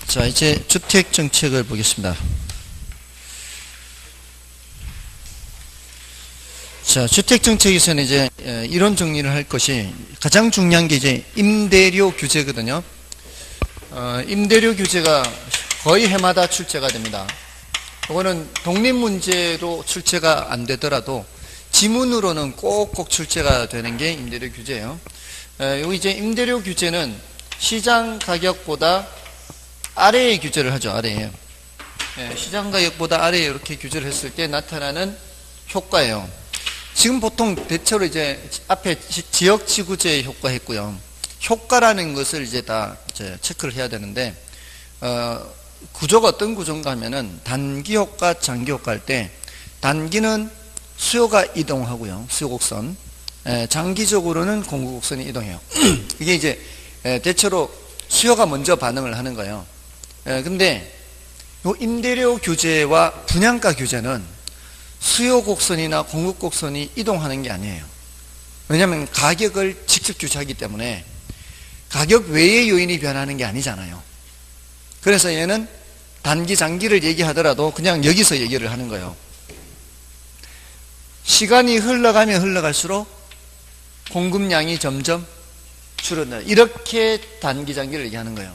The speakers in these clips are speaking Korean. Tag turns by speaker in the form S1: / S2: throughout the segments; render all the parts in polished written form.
S1: 자, 이제 주택 정책을 보겠습니다. 자, 주택 정책에서는 이제 이론 정리를 할 것이 가장 중요한 게 이제 임대료 규제거든요. 임대료 규제가 거의 해마다 출제가 됩니다. 이거는 독립 문제로 출제가 안 되더라도 지문으로는 꼭꼭 출제가 되는 게 임대료 규제예요. 여기 이제 임대료 규제는 시장 가격보다 아래의 규제를 하죠. 아래에. 시장 가격보다 아래에 이렇게 규제를 했을 때 나타나는 효과예요. 지금 보통 대체로 이제 앞에 지역지구제의 효과 했고요. 효과라는 것을 이제 다 이제 체크를 해야 되는데, 구조가 어떤 구조인가 하면은 단기 효과, 장기 효과 할 때, 단기는 수요가 이동하고요. 수요 곡선. 장기적으로는 공급 곡선이 이동해요. 이게 이제 대체로 수요가 먼저 반응을 하는 거예요. 근데 요 임대료 규제와 분양가 규제는 수요 곡선이나 공급 곡선이 이동하는 게 아니에요. 왜냐하면 가격을 직접 규제하기 때문에 가격 외의 요인이 변하는 게 아니잖아요. 그래서 얘는 단기, 장기를 얘기하더라도 그냥 여기서 얘기를 하는 거예요. 시간이 흘러가면 흘러갈수록 공급량이 점점 줄어든다. 이렇게 단기, 장기를 얘기하는 거예요.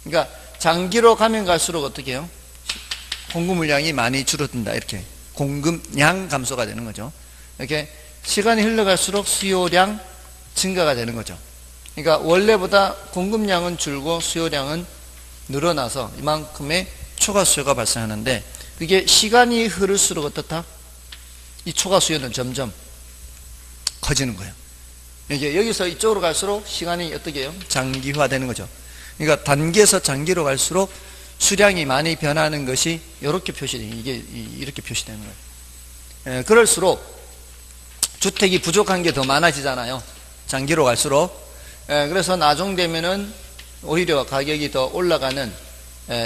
S1: 그러니까 장기로 가면 갈수록 어떻게 해요? 공급 물량이 많이 줄어든다. 이렇게 공급량 감소가 되는 거죠. 이렇게 시간이 흘러갈수록 수요량 증가가 되는 거죠. 그러니까 원래보다 공급량은 줄고 수요량은 늘어나서 이만큼의 초과 수요가 발생하는데, 그게 시간이 흐를수록 어떻다? 이 초과 수요는 점점 커지는 거예요. 이게 여기서 이쪽으로 갈수록 시간이 어떻게 해요? 장기화되는 거죠. 그러니까 단기에서 장기로 갈수록 수량이 많이 변하는 것이 이렇게 표시돼요. 이게 이렇게 표시되는 거예요. 그럴수록 주택이 부족한 게 더 많아지잖아요. 장기로 갈수록. 그래서 나중되면은 오히려 가격이 더 올라가는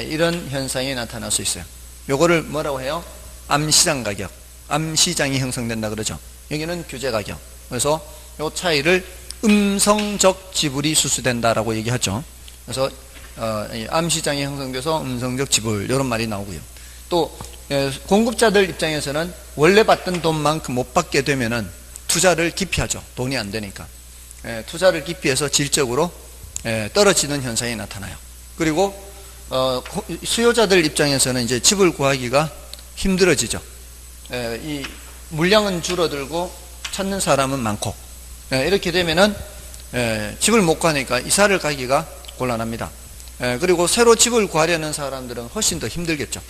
S1: 이런 현상이 나타날 수 있어요. 요거를 뭐라고 해요? 암시장 가격. 암시장이 형성된다 그러죠. 여기는 규제 가격. 그래서 요 차이를 음성적 지불이 수수된다라고 얘기하죠. 그래서 암시장이 형성돼서 음성적 지불 이런 말이 나오고요. 또 공급자들 입장에서는 원래 받던 돈만큼 못 받게 되면은 투자를 기피하죠. 돈이 안 되니까. 투자를 기피해서 질적으로 떨어지는 현상이 나타나요. 그리고 수요자들 입장에서는 이제 집을 구하기가 힘들어지죠. 이 물량은 줄어들고 찾는 사람은 많고, 이렇게 되면은 집을 못 구하니까 이사를 가기가 곤란합니다. 그리고 새로 집을 구하려는 사람들은 훨씬 더 힘들겠죠.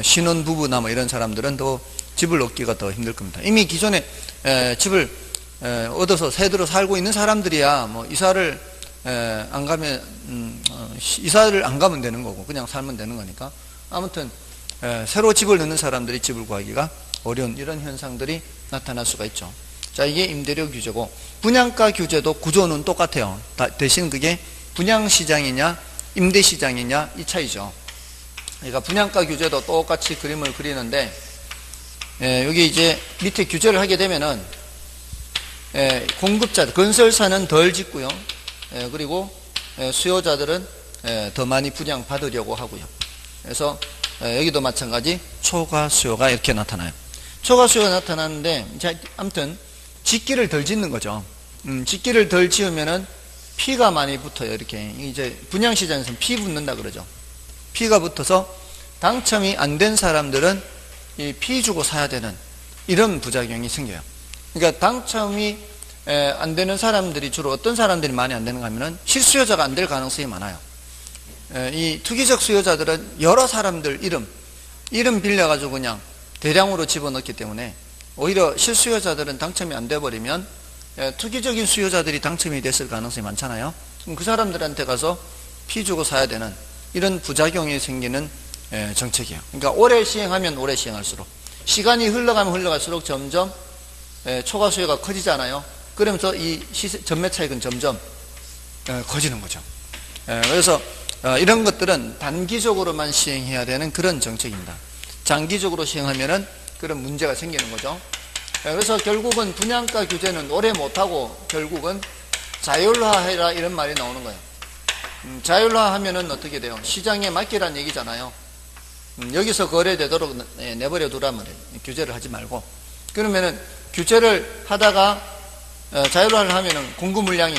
S1: 신혼부부나 뭐 이런 사람들은 더 집을 얻기가 더 힘들 겁니다. 이미 기존에 집을 얻어서 새들어 살고 있는 사람들이야 뭐 이사를 안 가면 되는 거고 그냥 살면 되는 거니까, 아무튼 새로 집을 넣는 사람들이 집을 구하기가 어려운 이런 현상들이 나타날 수가 있죠. 자, 이게 임대료 규제고, 분양가 규제도 구조는 똑같아요. 대신 그게 분양시장이냐 임대시장이냐 이 차이죠. 그러니까 분양가 규제도 똑같이 그림을 그리는데, 여기 이제 밑에 규제를 하게 되면은 공급자, 건설사는 덜 짓고요. 그리고 수요자들은 더 많이 분양받으려고 하고요. 그래서 여기도 마찬가지 초과 수요가 이렇게 나타나요. 초과 수요가 나타나는데, 아무튼 짓기를 덜 짓는 거죠. 짓기를 덜 지으면은 피가 많이 붙어요. 이렇게 이제 분양시장에서는 피 붙는다 그러죠. 피가 붙어서 당첨이 안 된 사람들은 이 피 주고 사야 되는 이런 부작용이 생겨요. 그러니까 당첨이 안 되는 사람들이 주로 어떤 사람들이 많이 안 되는가 하면은 실수요자가 안 될 가능성이 많아요. 이 투기적 수요자들은 여러 사람들 이름 빌려가지고 그냥 대량으로 집어넣기 때문에 오히려 실수요자들은 당첨이 안 돼버리면 투기적인 수요자들이 당첨이 됐을 가능성이 많잖아요. 그럼 그 사람들한테 가서 피 주고 사야 되는 이런 부작용이 생기는 정책이에요. 그러니까 오래 시행하면 오래 시행할수록, 시간이 흘러가면 흘러갈수록 점점 초과 수요가 커지잖아요. 그러면서 이 전매 차익은 점점 커지는 거죠. 그래서 이런 것들은 단기적으로만 시행해야 되는 그런 정책입니다. 장기적으로 시행하면은 그런 문제가 생기는 거죠. 그래서 결국은 분양가 규제는 오래 못하고 결국은 자율화해라 이런 말이 나오는 거예요. 자율화 하면은 어떻게 돼요? 시장에 맡기란 얘기잖아요. 여기서 거래되도록 내버려 두라면 규제를 하지 말고. 그러면은 규제를 하다가 자율화를 하면은 공급 물량이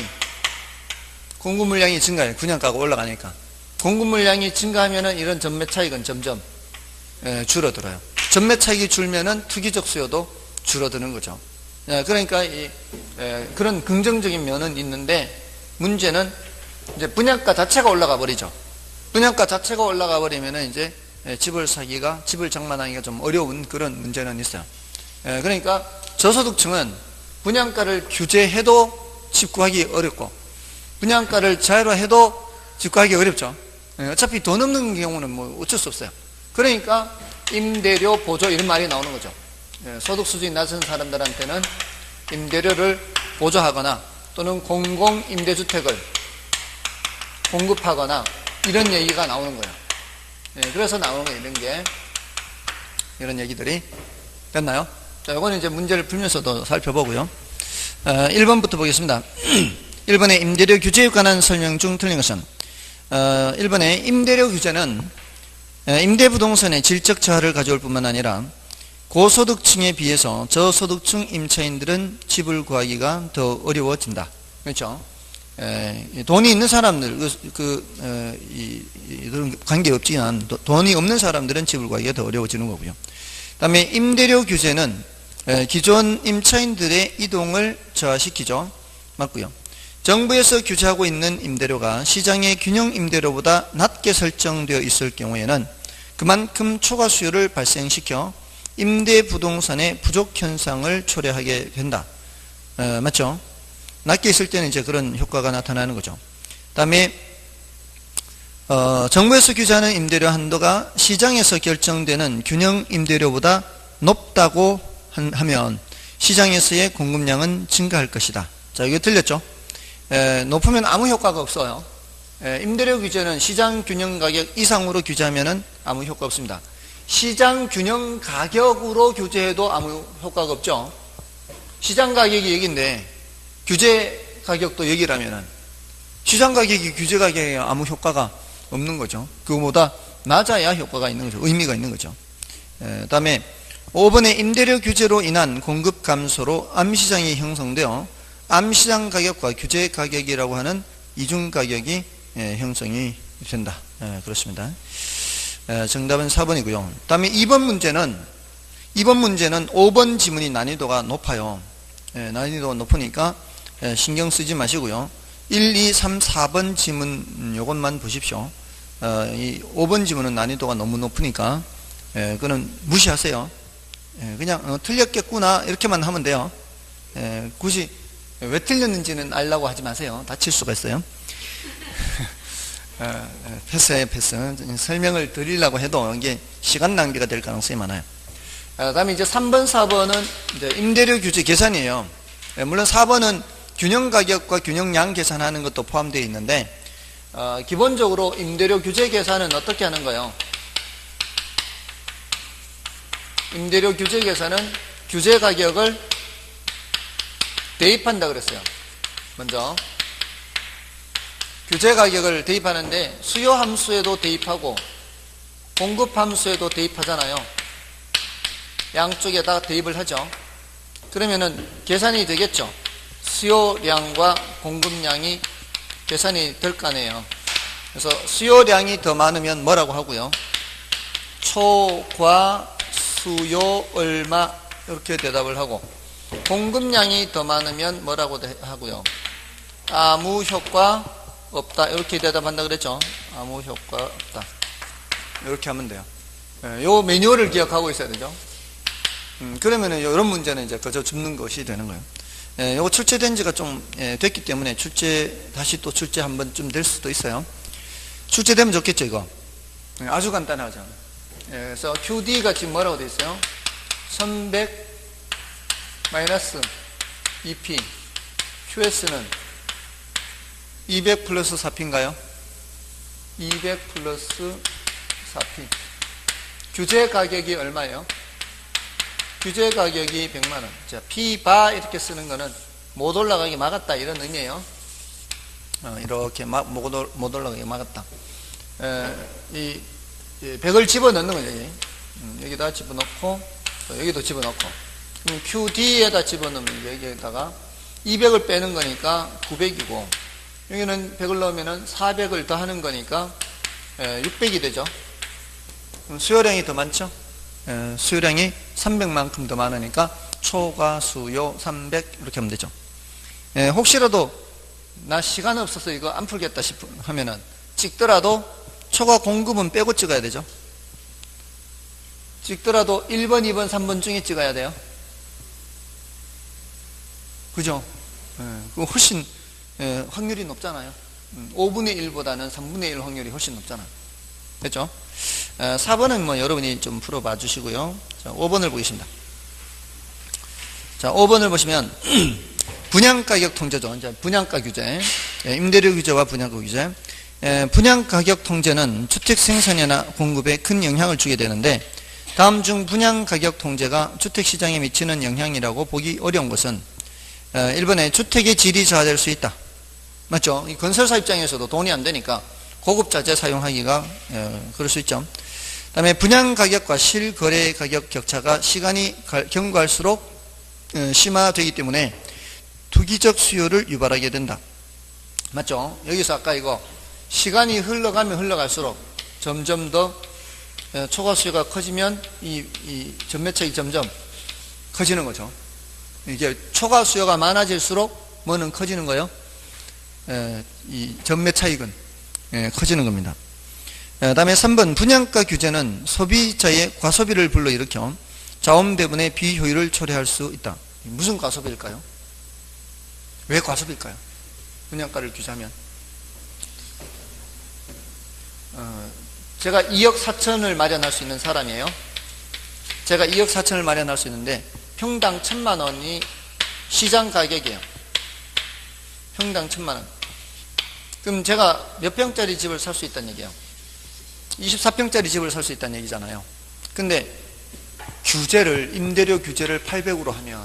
S1: 증가해요. 분양가가 올라가니까. 공급 물량이 증가하면은 이런 전매 차익은 점점 줄어들어요. 전매 차익이 줄면은 투기적 수요도 줄어드는 거죠. 그러니까 그런 긍정적인 면은 있는데, 문제는 이제 분양가 자체가 올라가 버리죠. 분양가 자체가 올라가 버리면은 이제 집을 장만하기가 좀 어려운 그런 문제는 있어요. 그러니까 저소득층은 분양가를 규제해도 집 구하기 어렵고, 분양가를 자율화해도 집 구하기 어렵죠. 어차피 돈 없는 경우는 뭐 어쩔 수 없어요. 그러니까 임대료 보조 이런 말이 나오는 거죠. 소득 수준이 낮은 사람들한테는 임대료를 보조하거나 또는 공공 임대주택을 공급하거나 이런 얘기가 나오는 거예요. 그래서 나오는 거예요. 이런 얘기들이 됐나요? 자, 이거는 이제 문제를 풀면서도 살펴보고요. 1번부터 보겠습니다. 1번의 임대료 규제에 관한 설명 중 틀린 것은 1번의 임대료 규제는 임대부동산의 질적 저하를 가져올 뿐만 아니라 고소득층에 비해서 저소득층 임차인들은 집을 구하기가 더 어려워진다. 그렇죠? 돈이 있는 사람들, 이런 관계없지만 돈이 없는 사람들은 집을 구하기가 더 어려워지는 거고요. 그 다음에 임대료 규제는 기존 임차인들의 이동을 저하시키죠. 맞고요. 정부에서 규제하고 있는 임대료가 시장의 균형 임대료보다 낮게 설정되어 있을 경우에는 그만큼 초과 수요를 발생시켜 임대 부동산의 부족 현상을 초래하게 된다. 맞죠? 낮게 있을 때는 이제 그런 효과가 나타나는 거죠. 다음에 정부에서 규제하는 임대료 한도가 시장에서 결정되는 균형 임대료보다 높다고 하면 시장에서의 공급량은 증가할 것이다. 자, 이거 틀렸죠? 높으면 아무 효과가 없어요. 임대료 규제는 시장 균형 가격 이상으로 규제하면 아무 효과 없습니다. 시장 균형 가격으로 규제해도 아무 효과가 없죠. 시장 가격이 여기인데 규제 가격도 여기라면은 시장 가격이 규제 가격에 아무 효과가 없는 거죠. 그거보다 낮아야 효과가 있는 거죠. 의미가 있는 거죠. 다음에 5번의 임대료 규제로 인한 공급 감소로 암시장이 형성되어 암시장 가격과 규제 가격이라고 하는 이중 가격이 형성이 된다. 그렇습니다. 정답은 4번이고요. 다음에 2번 문제는 5번 지문이 난이도가 높아요. 난이도가 높으니까 신경 쓰지 마시고요. 1, 2, 3, 4번 지문 요것만 보십시오. 이 5번 지문은 난이도가 너무 높으니까 그거는 무시하세요. 그냥 틀렸겠구나 이렇게만 하면 돼요. 굳이 왜 틀렸는지는 알라고 하지 마세요. 다칠 수가 있어요. 패스예요, 패스. 설명을 드리려고 해도 이게 시간 낭비가 될 가능성이 많아요. 다음에 이제 3번, 4번은 이제 임대료 규제 계산이에요. 물론 4번은 균형 가격과 균형량 계산하는 것도 포함되어 있는데, 기본적으로 임대료 규제 계산은 어떻게 하는 거예요? 임대료 규제 계산은 규제 가격을 대입한다 그랬어요. 먼저 규제 가격을 대입하는데 수요 함수에도 대입하고 공급 함수에도 대입하잖아요. 양쪽에다 대입을 하죠. 그러면은 계산이 되겠죠. 수요량과 공급량이 계산이 될 거 아니에요. 그래서 수요량이 더 많으면 뭐라고 하고요? 초과 수요 얼마 이렇게 대답을 하고, 공급량이 더 많으면 뭐라고 하고요? 아무 효과 없다 이렇게 대답한다 그랬죠. 아무 효과 없다 이렇게 하면 돼요. 요 매뉴얼을 기억하고 있어야 되죠. 그러면은 이런 문제는 이제 그저 줍는 것이 되는 거예요. 요거 출제된 지가 좀 됐기 때문에 다시 또 출제 한 번쯤 될 수도 있어요. 출제되면 좋겠죠. 이거 아주 간단하죠. 그래서 QD가 지금 뭐라고 되어 있어요? 1100 마이너스 2P, QS는 200 플러스 4P인가요? 200 플러스 4P. 규제 가격이 얼마예요? 규제 가격이 100만원. 자, P바 이렇게 쓰는 거는 못 올라가게 막았다 이런 의미예요. 이렇게 못 올라가게 막았다. 이 벽을 집어넣는 거죠. 여기다 집어넣고 또 여기도 집어넣고, 그럼 QD에다 집어넣으면 여기에다가 200을 빼는 거니까 900이고, 여기는 100을 넣으면 400을 더 하는 거니까 600이 되죠. 그럼 수요량이 더 많죠. 수요량이 300만큼 더 많으니까 초과 수요 300 이렇게 하면 되죠. 혹시라도 나 시간 없어서 이거 안 풀겠다 하면은 찍더라도 초과 공급은 빼고 찍어야 되죠. 찍더라도 1번, 2번, 3번 중에 찍어야 돼요. 그죠? 그거 훨씬 확률이 높잖아요. 5분의 1보다는 3분의 1 확률이 훨씬 높잖아요. 됐죠? 4번은 뭐 여러분이 좀 풀어봐 주시고요. 자, 5번을 보겠습니다. 자, 5번을 보시면 분양가격 통제죠. 이제 분양가 규제, 임대료 규제와 분양가 규제. 분양가격 통제는 주택 생산이나 공급에 큰 영향을 주게 되는데, 다음 중 분양가격 통제가 주택시장에 미치는 영향이라고 보기 어려운 것은 1번에 주택의 질이 저하될 수 있다. 맞죠? 이 건설사 입장에서도 돈이 안 되니까 고급자재 사용하기가 그럴 수 있죠. 그 다음에 분양가격과 실거래가격 격차가 시간이 경과할수록 심화되기 때문에 투기적 수요를 유발하게 된다. 맞죠? 여기서 아까 이거 시간이 흘러가면 흘러갈수록 점점 더 초과 수요가 커지면 이 전매차익이 점점 커지는 거죠. 이게 초과 수요가 많아질수록 뭐는 커지는 거예요? 이 전매차익은 커지는 겁니다. 다음에 3번 분양가 규제는 소비자의 과소비를 불러일으켜 자원 배분의 비효율을 초래할 수 있다. 무슨 과소비일까요? 왜 과소비일까요? 분양가를 규제하면 제가 2억 4천을 마련할 수 있는 사람이에요. 제가 2억 4천을 마련할 수 있는데 평당 1,000만 원이 시장 가격이에요. 평당 1,000만 원. 그럼 제가 몇 평짜리 집을 살 수 있다는 얘기예요? 24평짜리 집을 살 수 있다는 얘기잖아요. 근데 임대료 규제를 800으로 하면,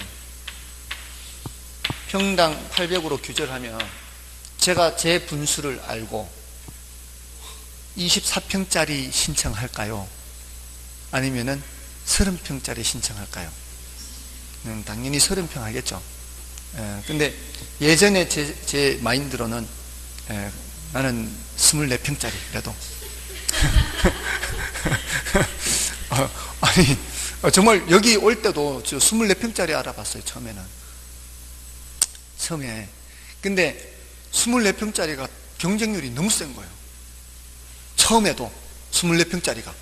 S1: 평당 800으로 규제를 하면 제가 제 분수를 알고 24평짜리 신청할까요? 아니면은 30평짜리 신청할까요? 당연히 30평 하겠죠. 근데 예전에 제 마인드로는 나는 24평짜리 그래도 아니 정말 여기 올 때도 저 24평짜리 알아봤어요. 처음에. 근데 24평짜리가 경쟁률이 너무 센 거예요. 처음에도 24평짜리가.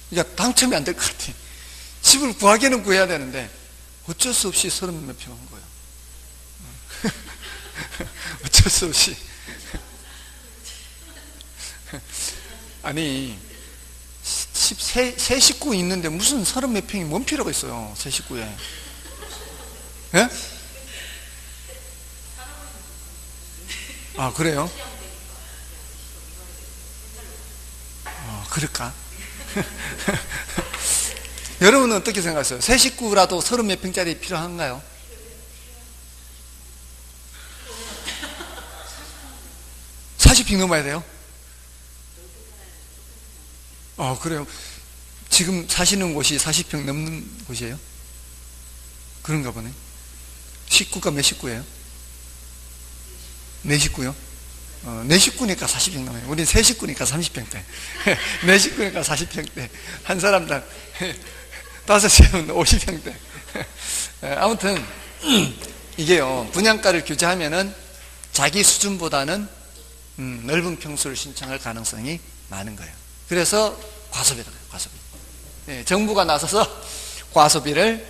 S1: 그러니까 당첨이 안 될 것 같아. 집을 구하기는 구해야 되는데 어쩔 수 없이 30몇 평 한 거예요. 어쩔 수 없이. 아니 세 식구 있는데 무슨 30몇 평이 뭔 필요가 있어요. 세 식구에. 예? 아 그래요? 그럴까? 여러분은 어떻게 생각하세요? 세 식구라도 30몇 평짜리 필요한가요? (40평) 넘어야 돼요? 그래요? 지금 사시는 곳이 40평 넘는 곳이에요? 그런가 보네. 식구가 몇 식구예요? 4식구요? 4식구니까 40평 넘어요. 우린 3식구니까 30평대. 4식구니까 40평대. 한 사람당 5시면 50평대. 아무튼 이게요, 분양가를 규제하면은 자기 수준보다는 넓은 평수를 신청할 가능성이 많은 거예요. 그래서 과소비라고 해요. 과소비. 정부가 나서서 과소비를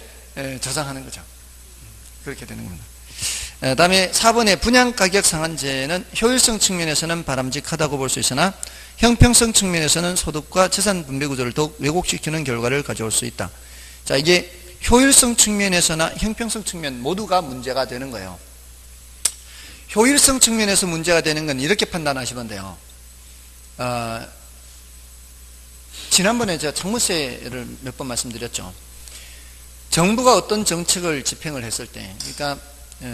S1: 저장하는 거죠. 그렇게 되는 겁니다. 다음에 4번의 분양가격 상한제는 효율성 측면에서는 바람직하다고 볼 수 있으나 형평성 측면에서는 소득과 재산 분배 구조를 더욱 왜곡시키는 결과를 가져올 수 있다. 자, 이게 효율성 측면에서나 형평성 측면 모두가 문제가 되는 거예요. 효율성 측면에서 문제가 되는 건 이렇게 판단하시면 돼요. 지난번에 제가 창문세를 몇 번 말씀드렸죠. 정부가 어떤 정책을 집행을 했을 때, 그러니까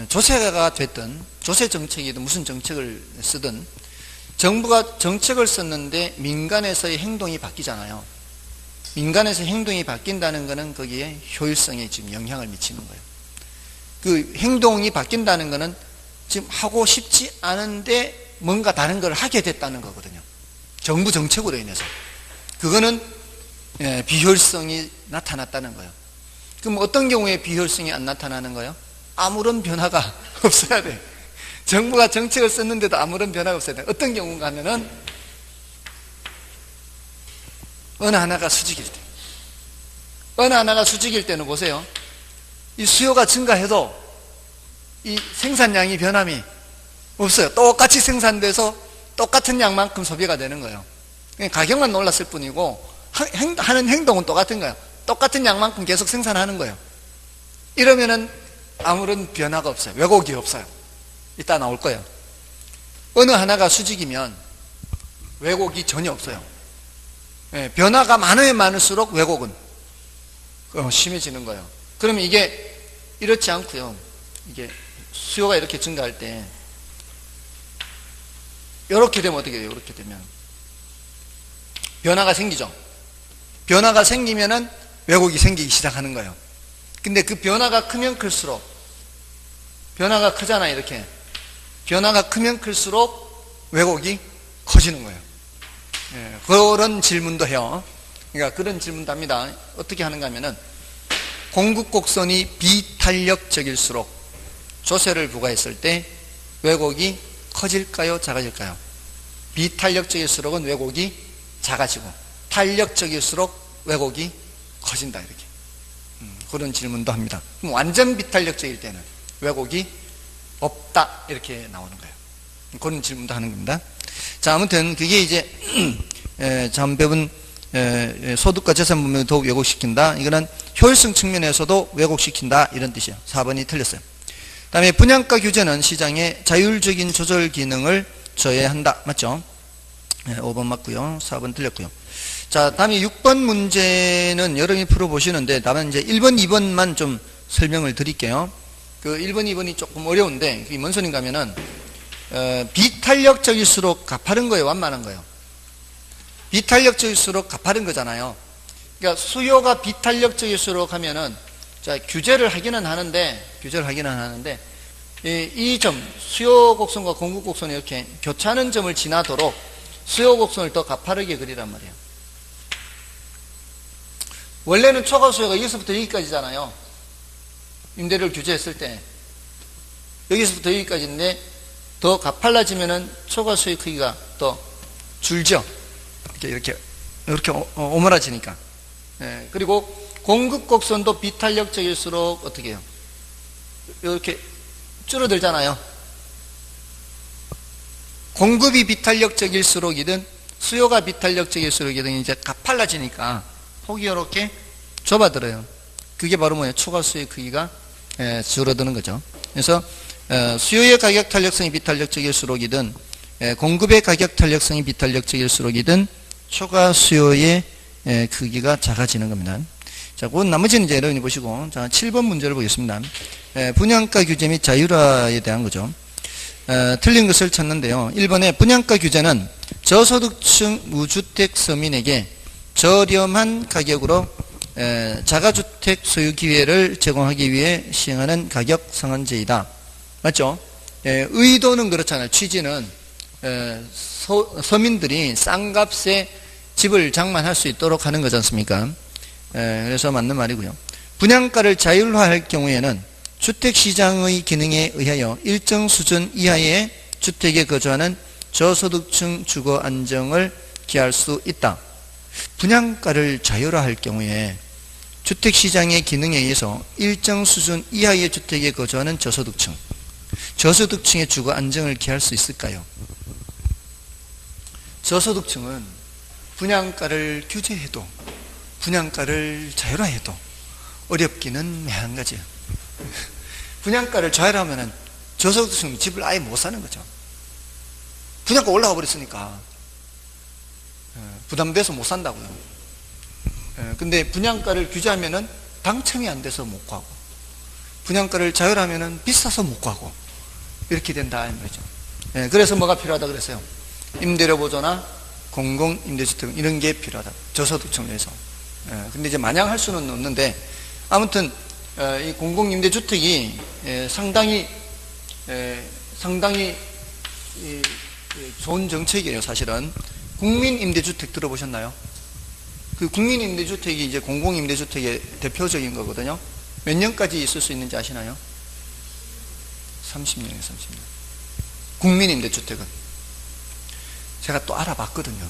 S1: 조세가 됐든 조세 정책이든 무슨 정책을 쓰든 정부가 정책을 썼는데 민간에서의 행동이 바뀌잖아요. 민간에서 행동이 바뀐다는 것은 거기에 효율성에 지금 영향을 미치는 거예요. 그 행동이 바뀐다는 것은 지금 하고 싶지 않은데 뭔가 다른 걸 하게 됐다는 거거든요. 정부 정책으로 인해서. 그거는 비효율성이 나타났다는 거예요. 그럼 어떤 경우에 비효율성이 안 나타나는 거예요? 아무런 변화가 없어야 돼. 정부가 정책을 썼는데도 아무런 변화가 없어야 돼. 어떤 경우가 하면은 어느 하나가 수직일 때. 어느 하나가 수직일 때는 보세요. 이 수요가 증가해도 이 생산량이 변함이 없어요. 똑같이 생산돼서 똑같은 양만큼 소비가 되는 거예요. 가격만 놀랐을 뿐이고 하는 행동은 똑같은 거예요. 똑같은 양만큼 계속 생산하는 거예요. 이러면은 아무런 변화가 없어요. 왜곡이 없어요. 이따 나올 거예요. 어느 하나가 수직이면 왜곡이 전혀 없어요. 변화가 많으면 많을수록 왜곡은 심해지는 거예요. 그러면 이게 이렇지 않고요. 이게 수요가 이렇게 증가할 때 이렇게 되면 어떻게 돼요? 이렇게 되면 변화가 생기죠. 변화가 생기면은 왜곡이 생기기 시작하는 거예요. 근데 그 변화가 크면 클수록 변화가 크잖아요. 이렇게 변화가 크면 클수록 왜곡이 커지는 거예요. 그런 질문도 해요. 그러니까 그런 질문도 합니다. 어떻게 하는가 하면은 공급 곡선이 비탄력적일수록 조세를 부과했을 때 왜곡이 커질까요? 작아질까요? 비탄력적일수록은 왜곡이 작아지고 탄력적일수록 왜곡이 커진다. 이렇게 그런 질문도 합니다. 그럼 완전 비탄력적일 때는 왜곡이 없다. 이렇게 나오는 거예요. 그런 질문도 하는 겁니다. 자, 아무튼 그게 이제 잠배분 소득과 재산 분배를 더욱 왜곡시킨다. 이거는 효율성 측면에서도 왜곡시킨다. 이런 뜻이에요. 4번이 틀렸어요. 그 다음에 분양가 규제는 시장의 자율적인 조절 기능을 저해한다. 맞죠? 5번 맞고요. 4번 틀렸고요. 자, 다음에 6번 문제는 여러분이 풀어보시는데 다만 이제 1번, 2번만 좀 설명을 드릴게요. 그 1번, 2번이 조금 어려운데 그게 뭔 소린가 하면은 비탄력적일수록 가파른 거예요, 완만한 거예요? 비탄력적일수록 가파른 거잖아요. 그러니까 수요가 비탄력적일수록 하면은 자, 규제를 하기는 하는데 이 점, 수요 곡선과 공급 곡선이 이렇게 교차하는 점을 지나도록 수요 곡선을 더 가파르게 그리란 말이에요. 원래는 초과 수요가 여기서부터 여기까지잖아요. 임대료를 규제했을 때 여기서부터 여기까지인데 더 가팔라지면은 초과 수요 크기가 더 줄죠. 이렇게 오므라지니까. 그리고 공급 곡선도 비탄력적일수록 어떻게 해요? 이렇게 줄어들잖아요. 공급이 비탄력적일수록이든 수요가 비탄력적일수록이든 이제 가팔라지니까 폭이 이렇게 좁아들어요. 그게 바로 뭐예요? 초과 수요의 크기가 줄어드는 거죠. 그래서 수요의 가격 탄력성이 비탄력적일수록이든 공급의 가격 탄력성이 비탄력적일수록이든 초과 수요의 크기가 작아지는 겁니다. 자, 그 나머지는 이제 여러분이 보시고, 자, 7번 문제를 보겠습니다. 분양가 규제 및 자율화에 대한 거죠. 틀린 것을 찾는데요. 1번에 분양가 규제는 저소득층 무주택 서민에게 저렴한 가격으로 자가주택 소유 기회를 제공하기 위해 시행하는 가격 상한제이다. 맞죠? 의도는 그렇잖아요. 취지는 서민들이 싼 값에 집을 장만할 수 있도록 하는 거지 않습니까? 그래서 맞는 말이고요. 분양가를 자율화할 경우에는 주택시장의 기능에 의하여 일정 수준 이하의 주택에 거주하는 저소득층 주거 안정을 기할 수 있다. 분양가를 자율화할 경우에 주택시장의 기능에 의해서 일정 수준 이하의 주택에 거주하는 저소득층의 주거 안정을 기할 수 있을까요? 저소득층은 분양가를 규제해도 분양가를 자율화해도 어렵기는 매한가지요. 분양가를 자율화하면 저소득층 집을 아예 못 사는 거죠. 분양가 올라가 버렸으니까 부담돼서 못 산다고요. 근데 분양가를 규제하면은 당첨이 안 돼서 못 가고 분양가를 자율하면은 비싸서 못 가고 이렇게 된다 이 말이죠. 예, 그래서 뭐가 필요하다 그랬어요? 임대료 보조나 공공 임대주택 이런 게 필요하다. 저소득층 위해서. 예, 근데 이제 마냥 할 수는 없는데 아무튼 이 공공 임대주택이 상당히 좋은 정책이에요. 사실은 국민 임대주택 들어보셨나요? 그 국민 임대주택이 이제 공공 임대주택의 대표적인 거거든요. 몇 년까지 있을 수 있는지 아시나요? 30년이에요. 30년. 국민 임대주택은 제가 또 알아봤거든요.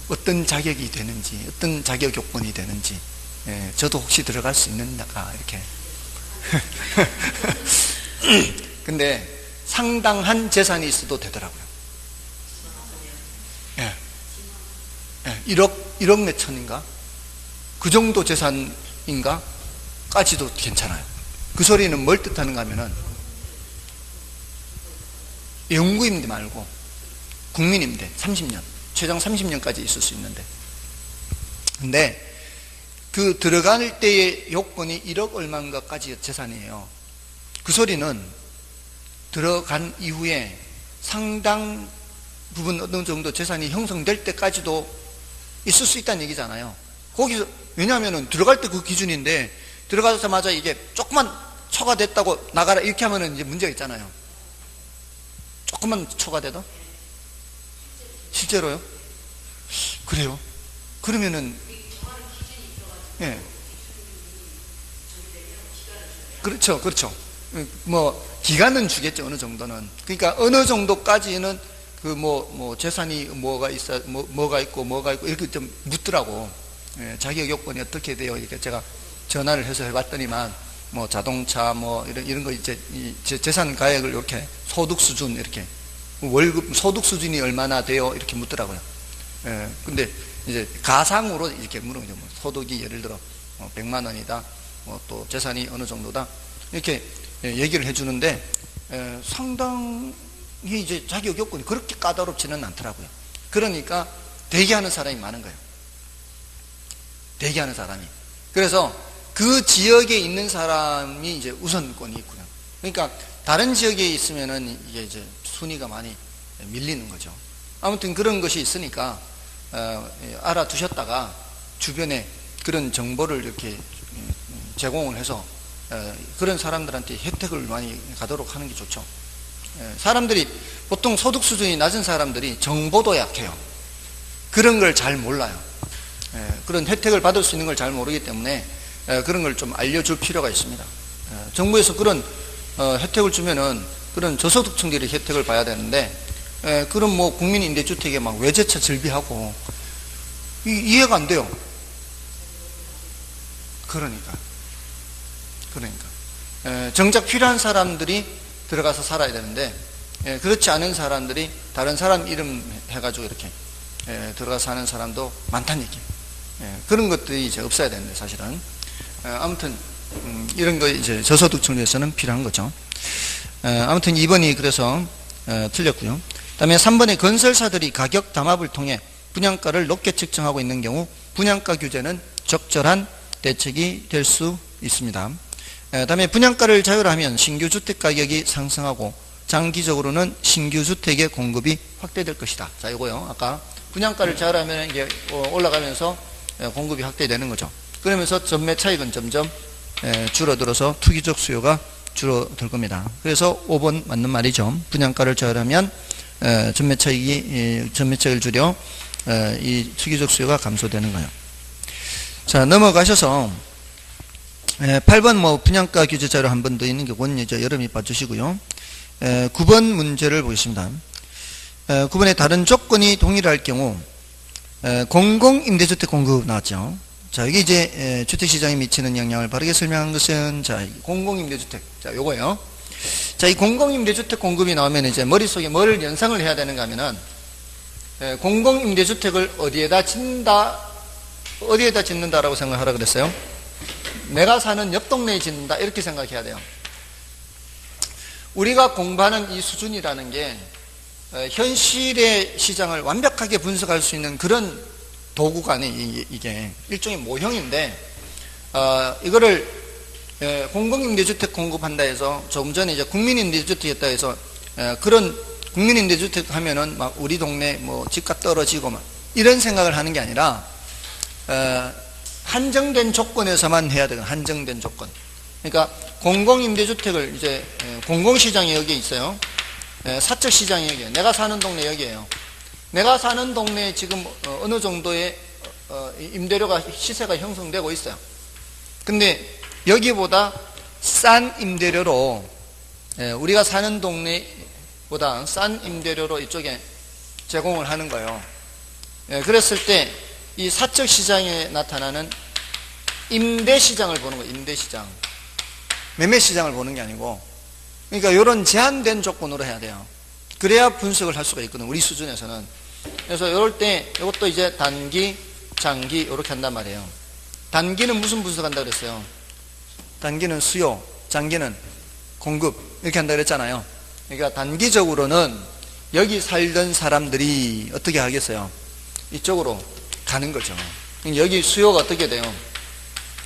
S1: 어떤 자격이 되는지, 어떤 자격 요건이 되는지, 저도 혹시 들어갈 수 있는가 이렇게. 근데 상당한 재산이 있어도 되더라고요. 1억 몇 천인가? 그 정도 재산인가? 까지도 괜찮아요. 그 소리는 뭘 뜻하는가 하면은 영구임대 말고 국민임대 30년, 최장 30년까지 있을 수 있는데, 근데 그 들어갈 때의 요건이 1억 얼마인가까지 재산이에요. 그 소리는 들어간 이후에 상당 부분 어느 정도 재산이 형성될 때까지도 있을 수 있다는 얘기잖아요. 거기서, 왜냐하면 들어갈 때 그 기준인데 들어가자마자 이게 조금만 초과됐다고 나가라 이렇게 하면 이제 문제가 있잖아요. 조금만 초과돼도? 실제로요? 그래요? 그러면은, 예. 그렇죠, 그렇죠. 뭐, 기간은 주겠죠, 어느 정도는. 그러니까 어느 정도까지는 재산이 뭐가 있고, 이렇게 좀 묻더라고. 예, 자격 요건이 어떻게 돼요? 이렇게 제가 전화를 해서 해봤더니만, 자동차, 이런 거 이제, 재산 가액을 이렇게, 소득 수준, 이렇게, 월급, 소득 수준이 얼마나 돼요? 이렇게 묻더라고요. 예, 근데 이제 가상으로 이렇게 물은 거죠. 소득이 예를 들어, 100만 원이다. 또 재산이 어느 정도다. 이렇게 얘기를 해주는데, 상당히 이제 자격 요건이 그렇게 까다롭지는 않더라고요. 그러니까 대기하는 사람이 많은 거예요. 대기하는 사람이. 그래서 그 지역에 있는 사람이 이제 우선권이 있고요. 그러니까 다른 지역에 있으면은 이게 이제 순위가 많이 밀리는 거죠. 아무튼 그런 것이 있으니까 알아두셨다가 주변에 그런 정보를 이렇게 제공을 해서 그런 사람들한테 혜택을 많이 가도록 하는 게 좋죠. 사람들이 보통 소득 수준이 낮은 사람들이 정보도 약해요. 그런 걸 잘 몰라요. 그런 혜택을 받을 수 있는 걸 잘 모르기 때문에 그런 걸 좀 알려줄 필요가 있습니다. 정부에서 그런 혜택을 주면은 그런 저소득층들이 혜택을 봐야 되는데, 그런 국민 임대주택에 막 외제차 즐비하고 이해가 안 돼요. 그러니까 정작 필요한 사람들이 들어가서 살아야 되는데, 그렇지 않은 사람들이 다른 사람 이름 해가지고 이렇게 들어가서 사는 사람도 많다는 얘기. 그런 것들이 이제 없어야 되는데 사실은. 아무튼 이런 거 이제 저소득층에서는 필요한 거죠. 아무튼 2번이 그래서 틀렸고요. 그다음에 3번에 건설사들이 가격 담합을 통해 분양가를 높게 책정하고 있는 경우 분양가 규제는 적절한 대책이 될 수 있습니다. 그다음에 분양가를 자율화하면 신규 주택 가격이 상승하고 장기적으로는 신규 주택의 공급이 확대될 것이다. 자, 이거요. 아까 분양가를 자율화하면 이게 올라가면서 공급이 확대되는 거죠. 그러면서 전매 차익은 점점 줄어들어서 투기적 수요가 줄어들 겁니다. 그래서 5번 맞는 말이죠. 분양가를 자율하면 전매 차익을 줄여 이 투기적 수요가 감소되는 거예요. 자, 넘어가셔서 8번 분양가 규제 자료 한 번 더 있는 경우는 이제 여러분이 봐주시고요. 9번 문제를 보겠습니다. 9번에 다른 조건이 동일할 경우 공공 임대주택 공급 나왔죠. 자, 이게 이제 주택시장에 미치는 영향을 바르게 설명한 것은, 자, 공공임대주택. 자, 요거요. 자, 이 공공임대주택 공급이 나오면 이제 머릿속에 뭘 연상을 해야 되는가 하면은, 공공임대주택을 어디에다 짓는다라고 생각하라 그랬어요? 내가 사는 옆 동네에 짓는다. 이렇게 생각해야 돼요. 우리가 공부하는 이 수준이라는 게, 현실의 시장을 완벽하게 분석할 수 있는 그런 도구가 아니에요. 이게 일종의 모형인데, 이거를 공공임대주택 공급한다 해서 조금 전에 이제 국민임대주택 했다 해서 그런 국민임대주택 하면은 막 우리 동네 뭐 집값 떨어지고 막 이런 생각을 하는 게 아니라 한정된 조건에서만 해야 되거든. 한정된 조건. 그러니까 공공임대주택을 이제 공공시장이 여기에 있어요. 사적시장이 여기에요. 내가 사는 동네 여기에요. 내가 사는 동네에 지금 어느 정도의 임대료가 시세가 형성되고 있어요. 근데 여기보다 싼 임대료로 우리가 사는 동네보다 싼 임대료로 이쪽에 제공을 하는 거예요. 그랬을 때 이 사적 시장에 나타나는 임대 시장을 보는 거예요. 임대 시장. 매매 시장을 보는 게 아니고, 그러니까 이런 제한된 조건으로 해야 돼요. 그래야 분석을 할 수가 있거든, 우리 수준에서는. 그래서 이럴 때 이것도 이제 단기, 장기 이렇게 한단 말이에요. 단기는 무슨 분석한다 그랬어요? 단기는 수요, 장기는 공급 이렇게 한다 그랬잖아요. 그러니까 단기적으로는 여기 살던 사람들이 어떻게 하겠어요? 이쪽으로 가는 거죠. 여기 수요가 어떻게 돼요?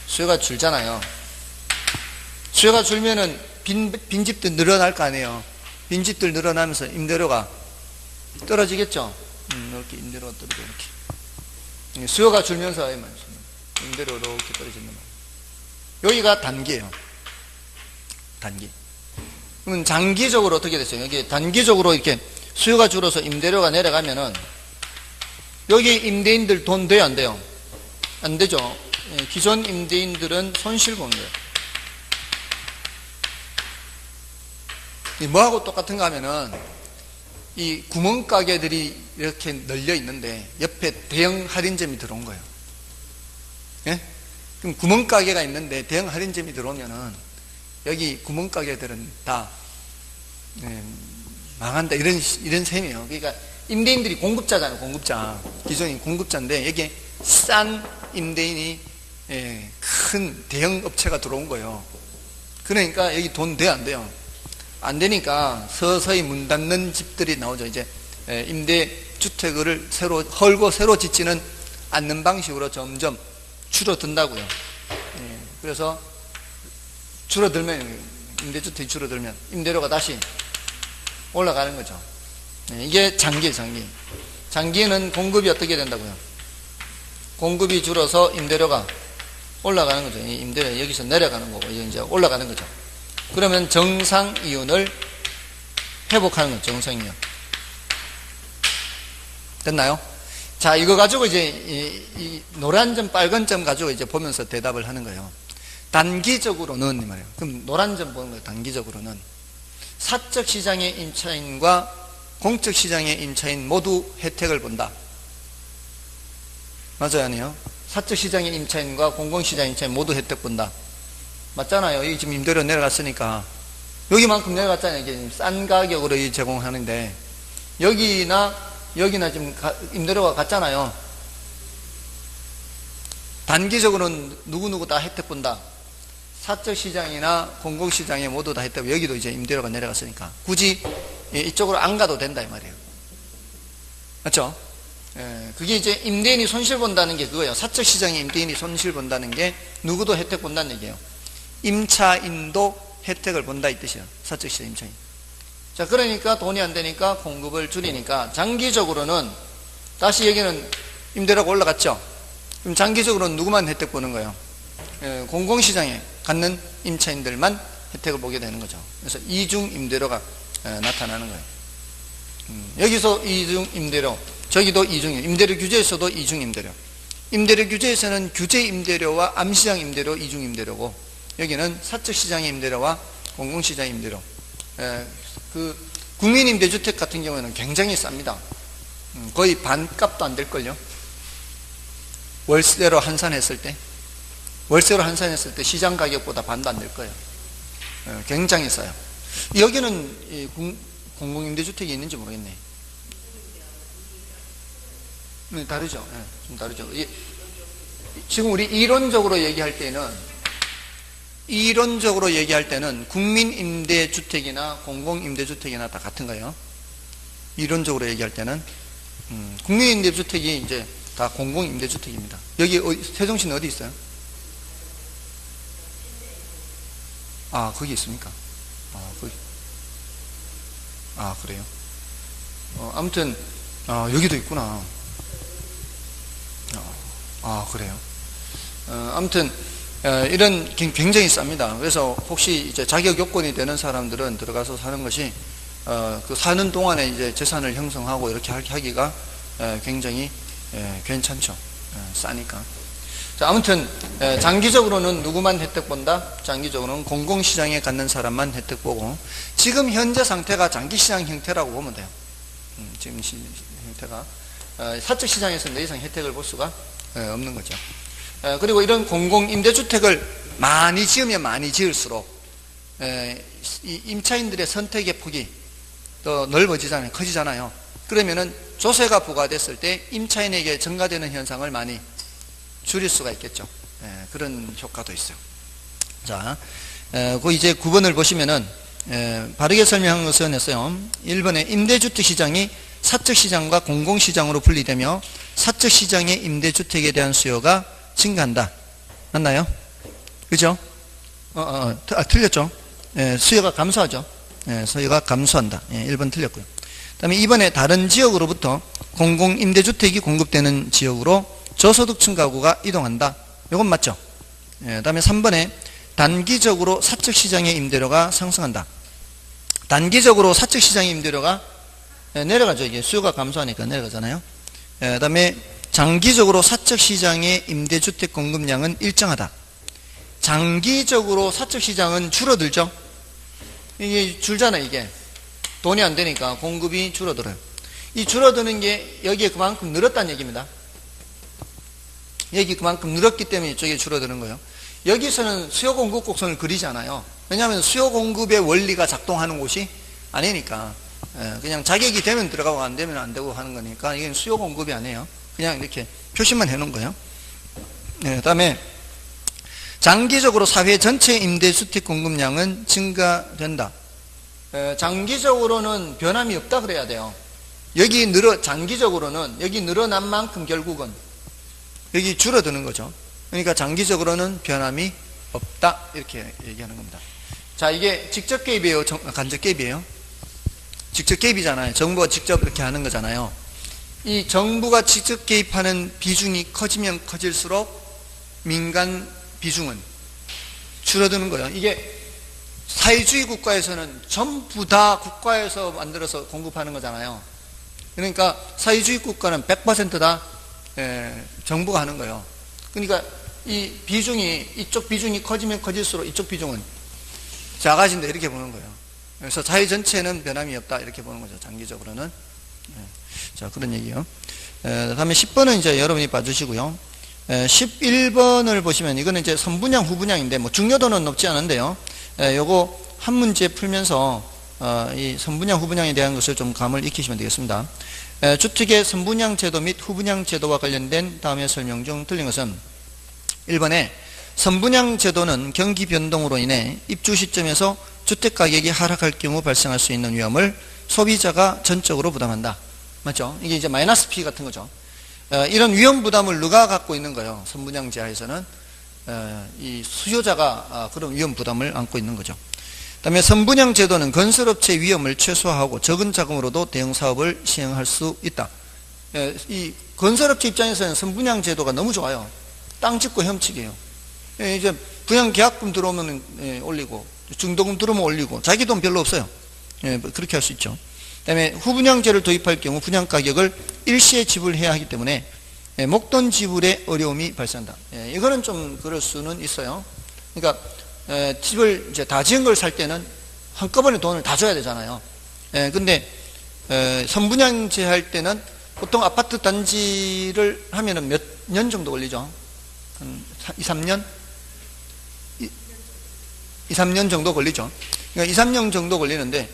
S1: 수요가 줄잖아요. 수요가 줄면은 빈집들 늘어날 거 아니에요. 빈집들 늘어나면서 임대료가 떨어지겠죠. 이렇게 임대료가 떨어져 이렇게. 수요가 줄면서 임대료가 이렇게 떨어지는 거예요. 여기가 단기예요. 단기. 그러면 장기적으로 어떻게 됐어요? 여기 단기적으로 이렇게 수요가 줄어서 임대료가 내려가면은 여기 임대인들 돈 돼요, 안 돼요? 안 되죠. 기존 임대인들은 손실 보는 거예요. 뭐하고 똑같은가 하면은 이 구멍가게들이 이렇게 널려 있는데 옆에 대형 할인점이 들어온 거예요. 예? 그럼 구멍가게가 있는데 대형 할인점이 들어오면은 여기 구멍가게들은 다 망한다 이런 셈이에요. 그러니까 임대인들이 공급자잖아요. 공급자. 기존이 공급자인데 여기에 싼 임대인이 큰 대형 업체가 들어온 거예요. 그러니까 여기 돈 돼요, 안 돼요? 안 되니까 서서히 문 닫는 집들이 나오죠. 이제 임대주택을 새로 헐고 새로 짓지는 않는 방식으로 점점 줄어든다고요. 그래서 줄어들면, 임대주택이 줄어들면 임대료가 다시 올라가는 거죠. 이게 장기예요, 장기. 장기에는 공급이 어떻게 된다고요? 공급이 줄어서 임대료가 올라가는 거죠. 이 임대료 여기서 내려가는 거고, 이제 올라가는 거죠. 그러면 정상 이윤을 회복하는 거죠, 정상 이윤. 됐나요? 자, 이거 가지고 이제 이 노란 점, 빨간 점 가지고 이제 보면서 대답을 하는 거예요. 단기적으로는, 이 말이에요. 그럼 노란 점 보는 거예요, 단기적으로는. 사적 시장의 임차인과 공적 시장의 임차인 모두 혜택을 본다. 맞아요, 아니에요? 사적 시장의 임차인과 공공시장의 임차인 모두 혜택 본다. 맞잖아요. 여기 지금 임대료 내려갔으니까. 여기만큼 내려갔잖아요. 이게 싼 가격으로 제공하는데. 여기나 지금 임대료가 같잖아요. 단기적으로는 누구누구 다 혜택 본다. 사적 시장이나 공공 시장에 모두 다 혜택. 여기도 이제 임대료가 내려갔으니까. 굳이 이쪽으로 안 가도 된다, 이 말이에요. 맞죠? 그게 이제 임대인이 손실 본다는 게 그거예요. 사적 시장에 임대인이 손실 본다는 게 누구도 혜택 본다는 얘기예요. 임차인도 혜택을 본다 이 뜻이에요. 사적 시장 임차인. 자, 그러니까 돈이 안 되니까 공급을 줄이니까 장기적으로는 다시 여기는 임대료가 올라갔죠. 그럼 장기적으로는 누구만 혜택 보는 거예요? 공공시장에 갖는 임차인들만 혜택을 보게 되는 거죠. 그래서 이중 임대료가 나타나는 거예요. 여기서 이중 임대료, 저기도 이중 임대료 규제에서도 이중 임대료. 임대료 규제에서는 규제 임대료와 암시장 임대료, 이중 임대료고, 여기는 사적 시장의 임대료와 공공시장의 임대료. 그 국민임대주택 같은 경우에는 굉장히 쌉니다. 거의 반값도 안 될걸요. 월세로 환산했을 때 시장 가격보다 반도 안 될 거예요. 굉장히 싸요. 여기는 공공임대주택이 있는지 모르겠네. 다르죠. 좀 다르죠. 지금 우리 이론적으로 얘기할 때는 국민임대주택이나 공공임대주택이나 다 같은 거예요. 이론적으로 얘기할 때는 국민임대주택이 이제 다 공공임대주택입니다. 여기 세종시는 어디 있어요? 아, 거기 있습니까? 거기. 그래요? 아무튼, 여기도 있구나. 그래요? 아무튼, 이런 굉장히 쌉니다. 그래서 혹시 이제 자격 요건이 되는 사람들은 들어가서 사는 것이, 그 사는 동안에 이제 재산을 형성하고 이렇게 하기가 굉장히 괜찮죠. 싸니까. 자, 아무튼 장기적으로는 누구만 혜택 본다? 장기적으로는 공공시장에 갖는 사람만 혜택 보고, 지금 현재 상태가 장기시장 형태라고 보면 돼요. 지금 형태가 사적시장에서는 더 이상 혜택을 볼 수가 없는 거죠. 그리고 이런 공공임대주택을 많이 지으면 많이 지을수록 이 임차인들의 선택의 폭이 더 넓어지잖아요. 커지잖아요. 그러면은 조세가 부과됐을 때 임차인에게 증가되는 현상을 많이 줄일 수가 있겠죠. 그런 효과도 있어요. 자, 그 이제 9번을 보시면은 바르게 설명한 것은 했어요. 1번에 임대주택 시장이 사적시장과 공공시장으로 분리되며 사적시장의 임대주택에 대한 수요가 증가한다. 맞나요? 그죠? 틀렸죠? 수요가 감소하죠. 수요가 감소한다. 1번 틀렸고요. 그 다음에 2번에 다른 지역으로부터 공공임대주택이 공급되는 지역으로 저소득층 가구가 이동한다. 이건 맞죠? 그 다음에 3번에 단기적으로 사적시장의 임대료가 상승한다. 단기적으로 사적시장의 임대료가 내려가죠. 이게 수요가 감소하니까 내려가잖아요. 그 다음에 장기적으로 사적시장의 임대주택 공급량은 일정하다. 장기적으로 사적시장은 줄어들죠. 이게 줄잖아요. 이게 돈이 안 되니까 공급이 줄어들어요. 이 줄어드는 게 여기에 그만큼 늘었다는 얘기입니다. 여기 그만큼 늘었기 때문에 이쪽에 줄어드는 거예요. 여기서는 수요 공급 곡선을 그리지 않아요. 왜냐하면 수요 공급의 원리가 작동하는 곳이 아니니까, 그냥 자격이 되면 들어가고 안 되면 안 되고 하는 거니까 이게 수요 공급이 아니에요. 그냥 이렇게 표시만 해놓은 거예요. 그 다음에 장기적으로 사회 전체 임대주택 공급량은 증가된다. 장기적으로는 변함이 없다 그래야 돼요. 장기적으로는 여기 늘어난 만큼 결국은 여기 줄어드는 거죠. 그러니까 장기적으로는 변함이 없다 이렇게 얘기하는 겁니다. 자, 이게 직접 개입이에요, 간접 개입이에요? 직접 개입이잖아요. 정부가 직접 이렇게 하는 거잖아요. 이 정부가 직접 개입하는 비중이 커지면 커질수록 민간 비중은 줄어드는 거예요. 이게 사회주의 국가에서는 전부 다 국가에서 만들어서 공급하는 거잖아요. 그러니까 사회주의 국가는 100% 다 정부가 하는 거예요. 그러니까 이 비중이, 이쪽 비중이 커지면 커질수록 이쪽 비중은 작아진다 이렇게 보는 거예요. 그래서 사회 전체는 변함이 없다 이렇게 보는 거죠. 장기적으로는. 자, 그런 얘기요. 다음에 10번은 이제 여러분이 봐주시고요. 11번을 보시면 이거는 이제 선분양 후분양인데 뭐 중요도는 높지 않은데요. 요거 한 문제 풀면서 이 선분양 후분양에 대한 것을 좀 감을 익히시면 되겠습니다. 주택의 선분양 제도 및 후분양 제도와 관련된 다음의 설명 중 틀린 것은 1번에 선분양 제도는 경기 변동으로 인해 입주 시점에서 주택 가격이 하락할 경우 발생할 수 있는 위험을 소비자가 전적으로 부담한다. 맞죠? 이게 이제 마이너스 P 같은 거죠. 이런 위험 부담을 누가 갖고 있는 거예요? 선분양 제하에서는 이 수요자가 그런 위험 부담을 안고 있는 거죠. 그다음에 선분양 제도는 건설업체의 위험을 최소화하고 적은 자금으로도 대형 사업을 시행할 수 있다. 이 건설업체 입장에서는 선분양 제도가 너무 좋아요. 땅 짓고 훔치기예요. 이제 분양 계약금 들어오면 올리고 중도금 들어오면 올리고 자기 돈 별로 없어요. 그렇게 할 수 있죠. 그다음에 후분양제를 도입할 경우 분양 가격을 일시에 지불해야 하기 때문에 목돈 지불에 어려움이 발생한다. 이거는 좀 그럴 수는 있어요. 그러니까 집을 이제 다 지은 걸 살 때는 한꺼번에 돈을 다 줘야 되잖아요. 근데 선분양제 할 때는 보통 아파트 단지를 하면은 몇 년 정도 걸리죠? 한 2, 3년? 2, 3년 정도 걸리죠. 그러니까 2, 3년 정도 걸리는데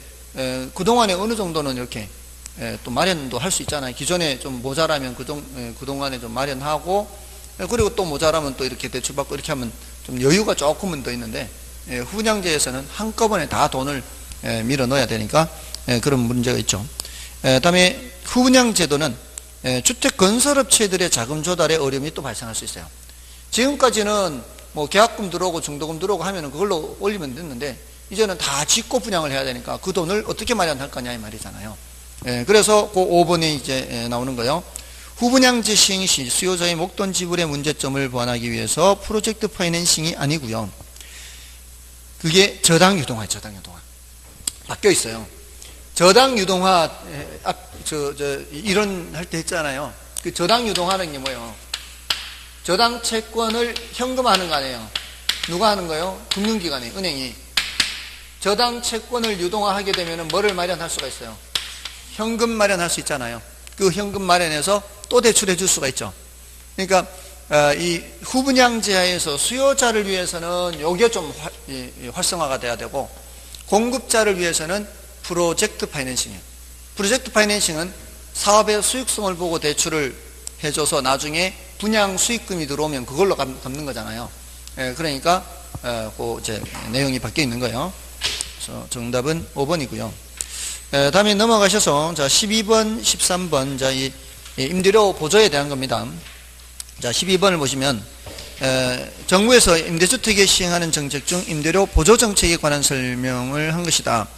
S1: 그동안에 어느 정도는 이렇게 또 마련도 할 수 있잖아요. 기존에 좀 모자라면 그동안에 좀 마련하고, 그리고 또 모자라면 또 이렇게 대출받고 이렇게 하면 좀 여유가 조금은 더 있는데, 후분양제에서는 한꺼번에 다 돈을 밀어 넣어야 되니까 그런 문제가 있죠. 다음에 후분양제도는 주택 건설업체들의 자금 조달에 어려움이 또 발생할 수 있어요. 지금까지는 뭐 계약금 들어오고 중도금 들어오고 하면은 그걸로 올리면 됐는데, 이제는 다 짓고 분양을 해야 되니까 그 돈을 어떻게 마련할 거냐 이 말이잖아요. 그래서 그 5번이 이제 나오는 거예요. 후분양지 시행 시 수요자의 목돈 지불의 문제점을 보완하기 위해서 프로젝트 파이낸싱이 아니고요. 그게 저당 유동화, 저당 유동화. 바뀌어 있어요. 저당 유동화, 이런 할 때 했잖아요. 그 저당 유동화는 게 뭐예요? 저당 채권을 현금화하는 거 아니에요? 누가 하는 거예요? 금융기관이, 은행이. 저당 채권을 유동화하게 되면 뭐를 마련할 수가 있어요? 현금 마련할 수 있잖아요. 그 현금 마련해서 또 대출해 줄 수가 있죠. 그러니까 이 후분양제하에서 수요자를 위해서는 요게 좀 활성화가 돼야 되고, 공급자를 위해서는 프로젝트 파이낸싱이에요. 프로젝트 파이낸싱은 사업의 수익성을 보고 대출을 해줘서 나중에 분양 수익금이 들어오면 그걸로 갚는 거잖아요. 그러니까 그 이제 내용이 바뀌어 있는 거예요. 그래서 정답은 5번이고요. 다음에 넘어가셔서 자 12번, 13번 자 이 임대료 보조에 대한 겁니다. 자 12번을 보시면 정부에서 임대주택에 시행하는 정책 중 임대료 보조 정책에 관한 설명을 한 것이다.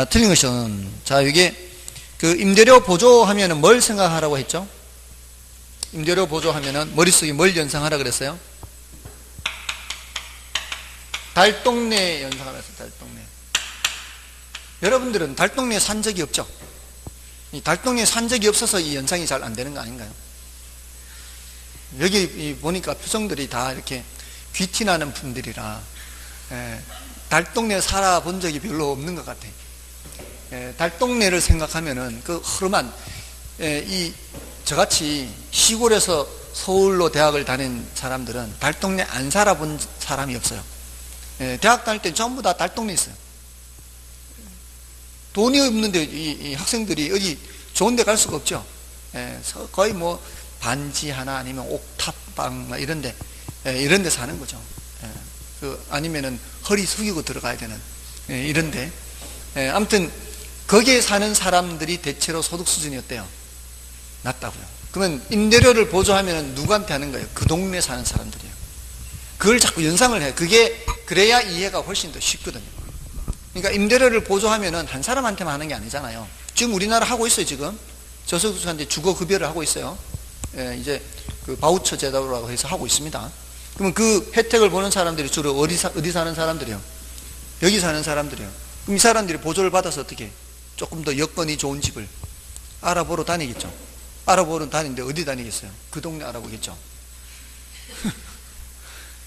S1: 틀린 것은 자 이게 그 임대료 보조하면은 뭘 생각하라고 했죠? 임대료 보조하면은 머릿속에 뭘 연상하라 그랬어요? 달동네 연상하라 했어요. 달동네. 여러분들은 달동네에 산 적이 없죠? 이 달동네에 산 적이 없어서 이 연상이 잘 안 되는 거 아닌가요? 여기 보니까 표정들이 다 이렇게 귀티나는 분들이라 달동네에 살아본 적이 별로 없는 것 같아요. 달동네를 생각하면은 그 허름한 저같이 시골에서 서울로 대학을 다닌 사람들은 달동네 안 살아본 사람이 없어요. 대학 다닐 때 전부 다 달동네 있어요. 돈이 없는데 이 학생들이 어디 좋은 데 갈 수가 없죠. 거의 뭐 반지 하나 아니면 옥탑방 이런 데 사는 거죠. 아니면은 허리 숙이고 들어가야 되는 이런 데. 아무튼 거기에 사는 사람들이 대체로 소득 수준이 어때요? 낮다고요. 그러면 임대료를 보조하면 누구한테 하는 거예요? 그 동네 사는 사람들이에요. 그걸 자꾸 연상을 해요. 그래야 이해가 훨씬 더 쉽거든요. 그러니까 임대료를 보조하면은 한 사람한테만 하는 게 아니잖아요. 지금 우리나라 하고 있어요. 지금 저소득층한테 주거급여를 하고 있어요. 이제 그 바우처 제도라고 해서 하고 있습니다. 그러면 그 혜택을 보는 사람들이 주로 어디 사는 사람들이요? 여기 사는 사람들이요. 그럼 이 사람들이 보조를 받아서 어떻게 조금 더 여건이 좋은 집을 알아보러 다니겠죠. 알아보러 다니는데 어디 다니겠어요? 그 동네 알아보겠죠.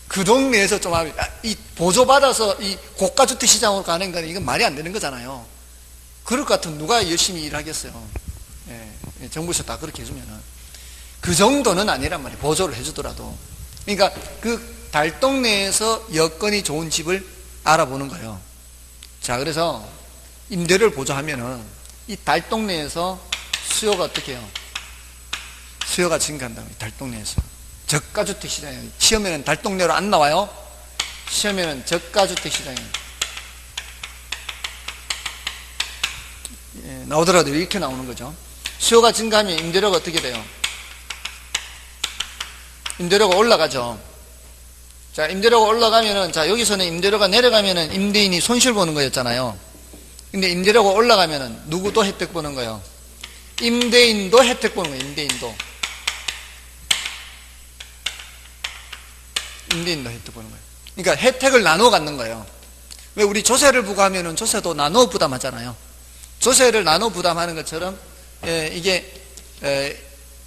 S1: 그 동네에서 좀 이 보조받아서 이 고가주택 시장으로 가는 거는 이건 말이 안 되는 거잖아요. 그럴 것 같으면 누가 열심히 일하겠어요. 정부에서 다 그렇게 해주면은. 그 정도는 아니란 말이에요. 보조를 해주더라도. 그러니까 그 달동네에서 여건이 좋은 집을 알아보는 거예요. 자, 그래서 임대료를 보조하면은 이 달동네에서 수요가 어떻게 해요? 수요가 증가한다고. 달동네에서. 저가주택 시장에 시험에는 달동네로 안 나와요. 시험에는 저가주택 시장에 나오더라도 이렇게 나오는 거죠. 수요가 증가하면 임대료가 어떻게 돼요? 임대료가 올라가죠. 자, 임대료가 올라가면은, 자, 여기서는 임대료가 내려가면은 임대인이 손실 보는 거였잖아요. 근데 임대료가 올라가면은 누구도 혜택 보는 거예요? 임대인도 혜택 보는 거예요. 임대인도 혜택 보는 거예요. 그러니까 혜택을 나눠 갖는 거예요. 왜 우리 조세를 부과하면은 조세도 나눠 부담하잖아요. 조세를 나눠 부담하는 것처럼 이게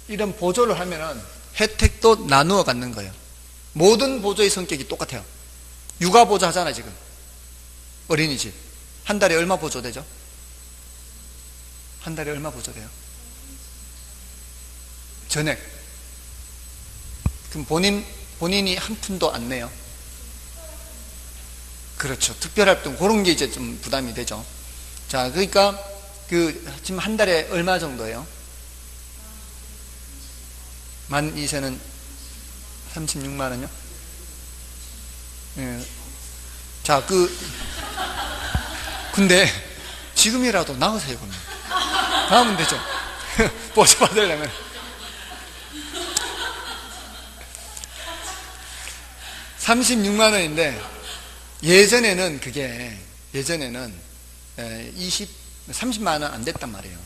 S1: 이런 보조를 하면은 혜택도 나누어 갖는 거예요. 모든 보조의 성격이 똑같아요. 육아 보조 하잖아요. 지금 어린이집 한 달에 얼마 보조되죠? 한 달에 얼마 보조돼요? 전액. 그럼 본인이 한 푼도 안 내요. 그렇죠. 특별활동 그런 게 이제 좀 부담이 되죠. 자, 그러니까 지금 한 달에 얼마 정도예요? 만 2세는 36만 원요? 예. 자, 근데 지금이라도 나으세요, 그러면. 나으면 되죠. 보조 받으려면. 36만 원인데 예전에는 30만 원 안 됐단 말이에요.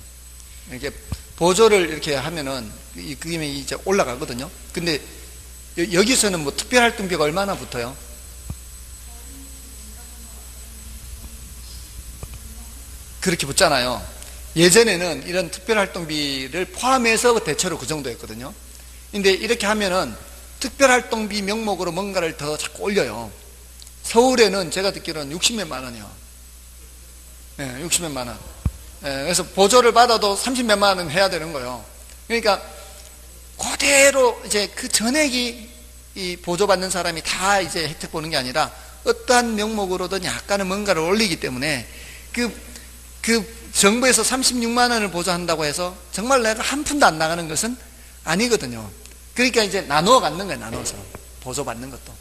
S1: 이렇게 보조를 이렇게 하면은 그 금액이 이제 올라가거든요. 근데 여기서는 뭐 특별활동비가 얼마나 붙어요? 그렇게 붙잖아요. 예전에는 이런 특별활동비를 포함해서 대체로 그 정도였거든요. 근데 이렇게 하면은 특별활동비 명목으로 뭔가를 더 자꾸 올려요. 서울에는 제가 듣기로는 60몇만 원이요. 네, 60몇만 원. 네, 그래서 보조를 받아도 30몇만 원 해야 되는 거예요. 그러니까 그대로 이제 그 전액이 이 보조받는 사람이 다 이제 혜택 보는 게 아니라 어떠한 명목으로든 약간은 뭔가를 올리기 때문에 그 정부에서 36만 원을 보조한다고 해서 정말 내가 한 푼도 안 나가는 것은 아니거든요. 그러니까 이제 나누어 갖는 거예요. 나눠서 보조받는 것도.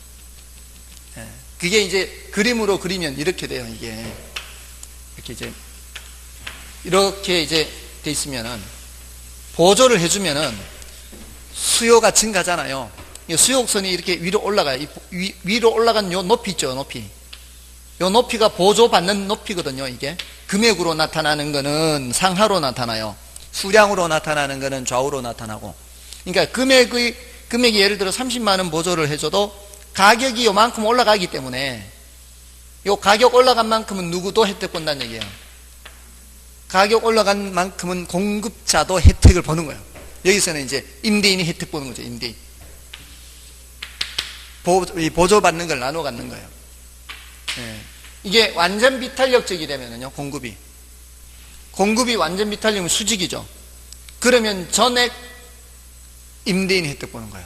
S1: 예, 그게 이제 그림으로 그리면 이렇게 돼요. 이렇게 이제 돼 있으면은 보조를 해주면은 수요가 증가잖아요. 수요곡선이 이렇게 위로 올라가요. 위로 올라간 요 높이 있죠. 높이. 요 높이가 보조받는 높이거든요. 이게 금액으로 나타나는 거는 상하로 나타나요. 수량으로 나타나는 거는 좌우로 나타나고. 그러니까 금액이 예를 들어 30만 원 보조를 해줘도 가격이 요만큼 올라가기 때문에 요 가격 올라간 만큼은 누구도 혜택 본다는 얘기예요. 가격 올라간 만큼은 공급자도 혜택을 보는 거예요. 여기서는 이제 임대인이 혜택 보는 거죠. 임대인. 보조받는 걸 나눠 갖는 거예요. 예. 이게 완전 비탄력적이 되면은요, 공급이 완전 비탄력이면 수직이죠. 그러면 전액 임대인 혜택 보는 거예요.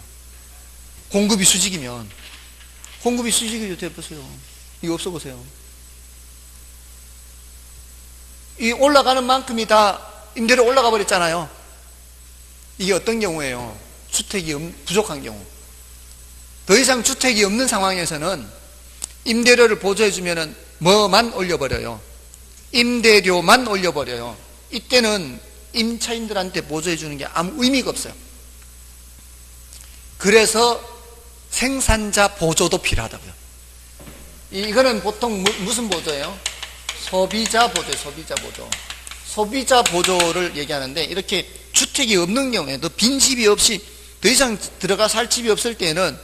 S1: 공급이 수직이면. 공급이 수직이 돼보세요. 이거 없어보세요. 이 올라가는 만큼이 다 임대료 올라가 버렸잖아요. 이게 어떤 경우예요? 주택이 부족한 경우. 더 이상 주택이 없는 상황에서는 임대료를 보조해주면은 뭐만 올려버려요? 임대료만 올려버려요. 이때는 임차인들한테 보조해주는 게 아무 의미가 없어요. 그래서 생산자 보조도 필요하다고요. 이거는 보통 무슨 보조예요? 소비자 보조. 소비자 보조를 얘기하는데, 이렇게 주택이 없는 경우에도 빈 집이 없이 더 이상 들어가 살 집이 없을 때는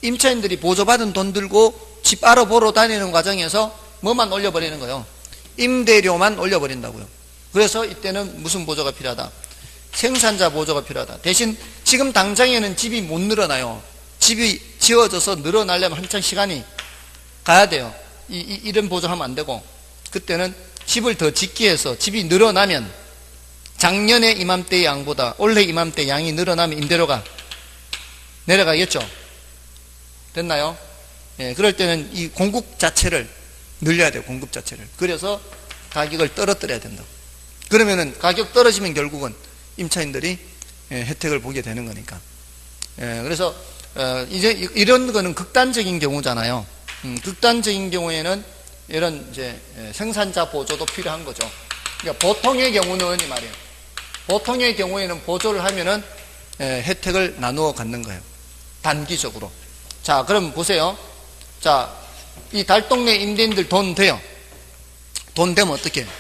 S1: 임차인들이 보조받은 돈 들고 집 알아보러 다니는 과정에서 뭐만 올려버리는 거예요? 임대료만 올려버린다고요. 그래서 이때는 무슨 보조가 필요하다? 생산자 보조가 필요하다. 대신 지금 당장에는 집이 못 늘어나요. 집이 지어져서 늘어나려면 한참 시간이 가야 돼요. 이런 보조하면 안 되고, 그때는 집을 더 짓기 위해서 집이 늘어나면 작년에 이맘때 양보다 올해 이맘때 양이 늘어나면 임대료가 내려가겠죠. 됐나요? 예, 그럴 때는 이 공급 자체를 늘려야 돼요. 공급 자체를. 그래서 가격을 떨어뜨려야 된다. 그러면은 가격 떨어지면 결국은 임차인들이 혜택을 보게 되는 거니까. 예, 그래서 이제 이런 거는 극단적인 경우잖아요. 극단적인 경우에는 이런 이제 생산자 보조도 필요한 거죠. 그러니까 보통의 경우는 이 말이에요. 보통의 경우에는 보조를 하면은 혜택을 나누어 갖는 거예요. 단기적으로. 자, 그럼 보세요. 자, 이 달동네 임대인들 돈 돼요. 돈 되면 어떻게 해요?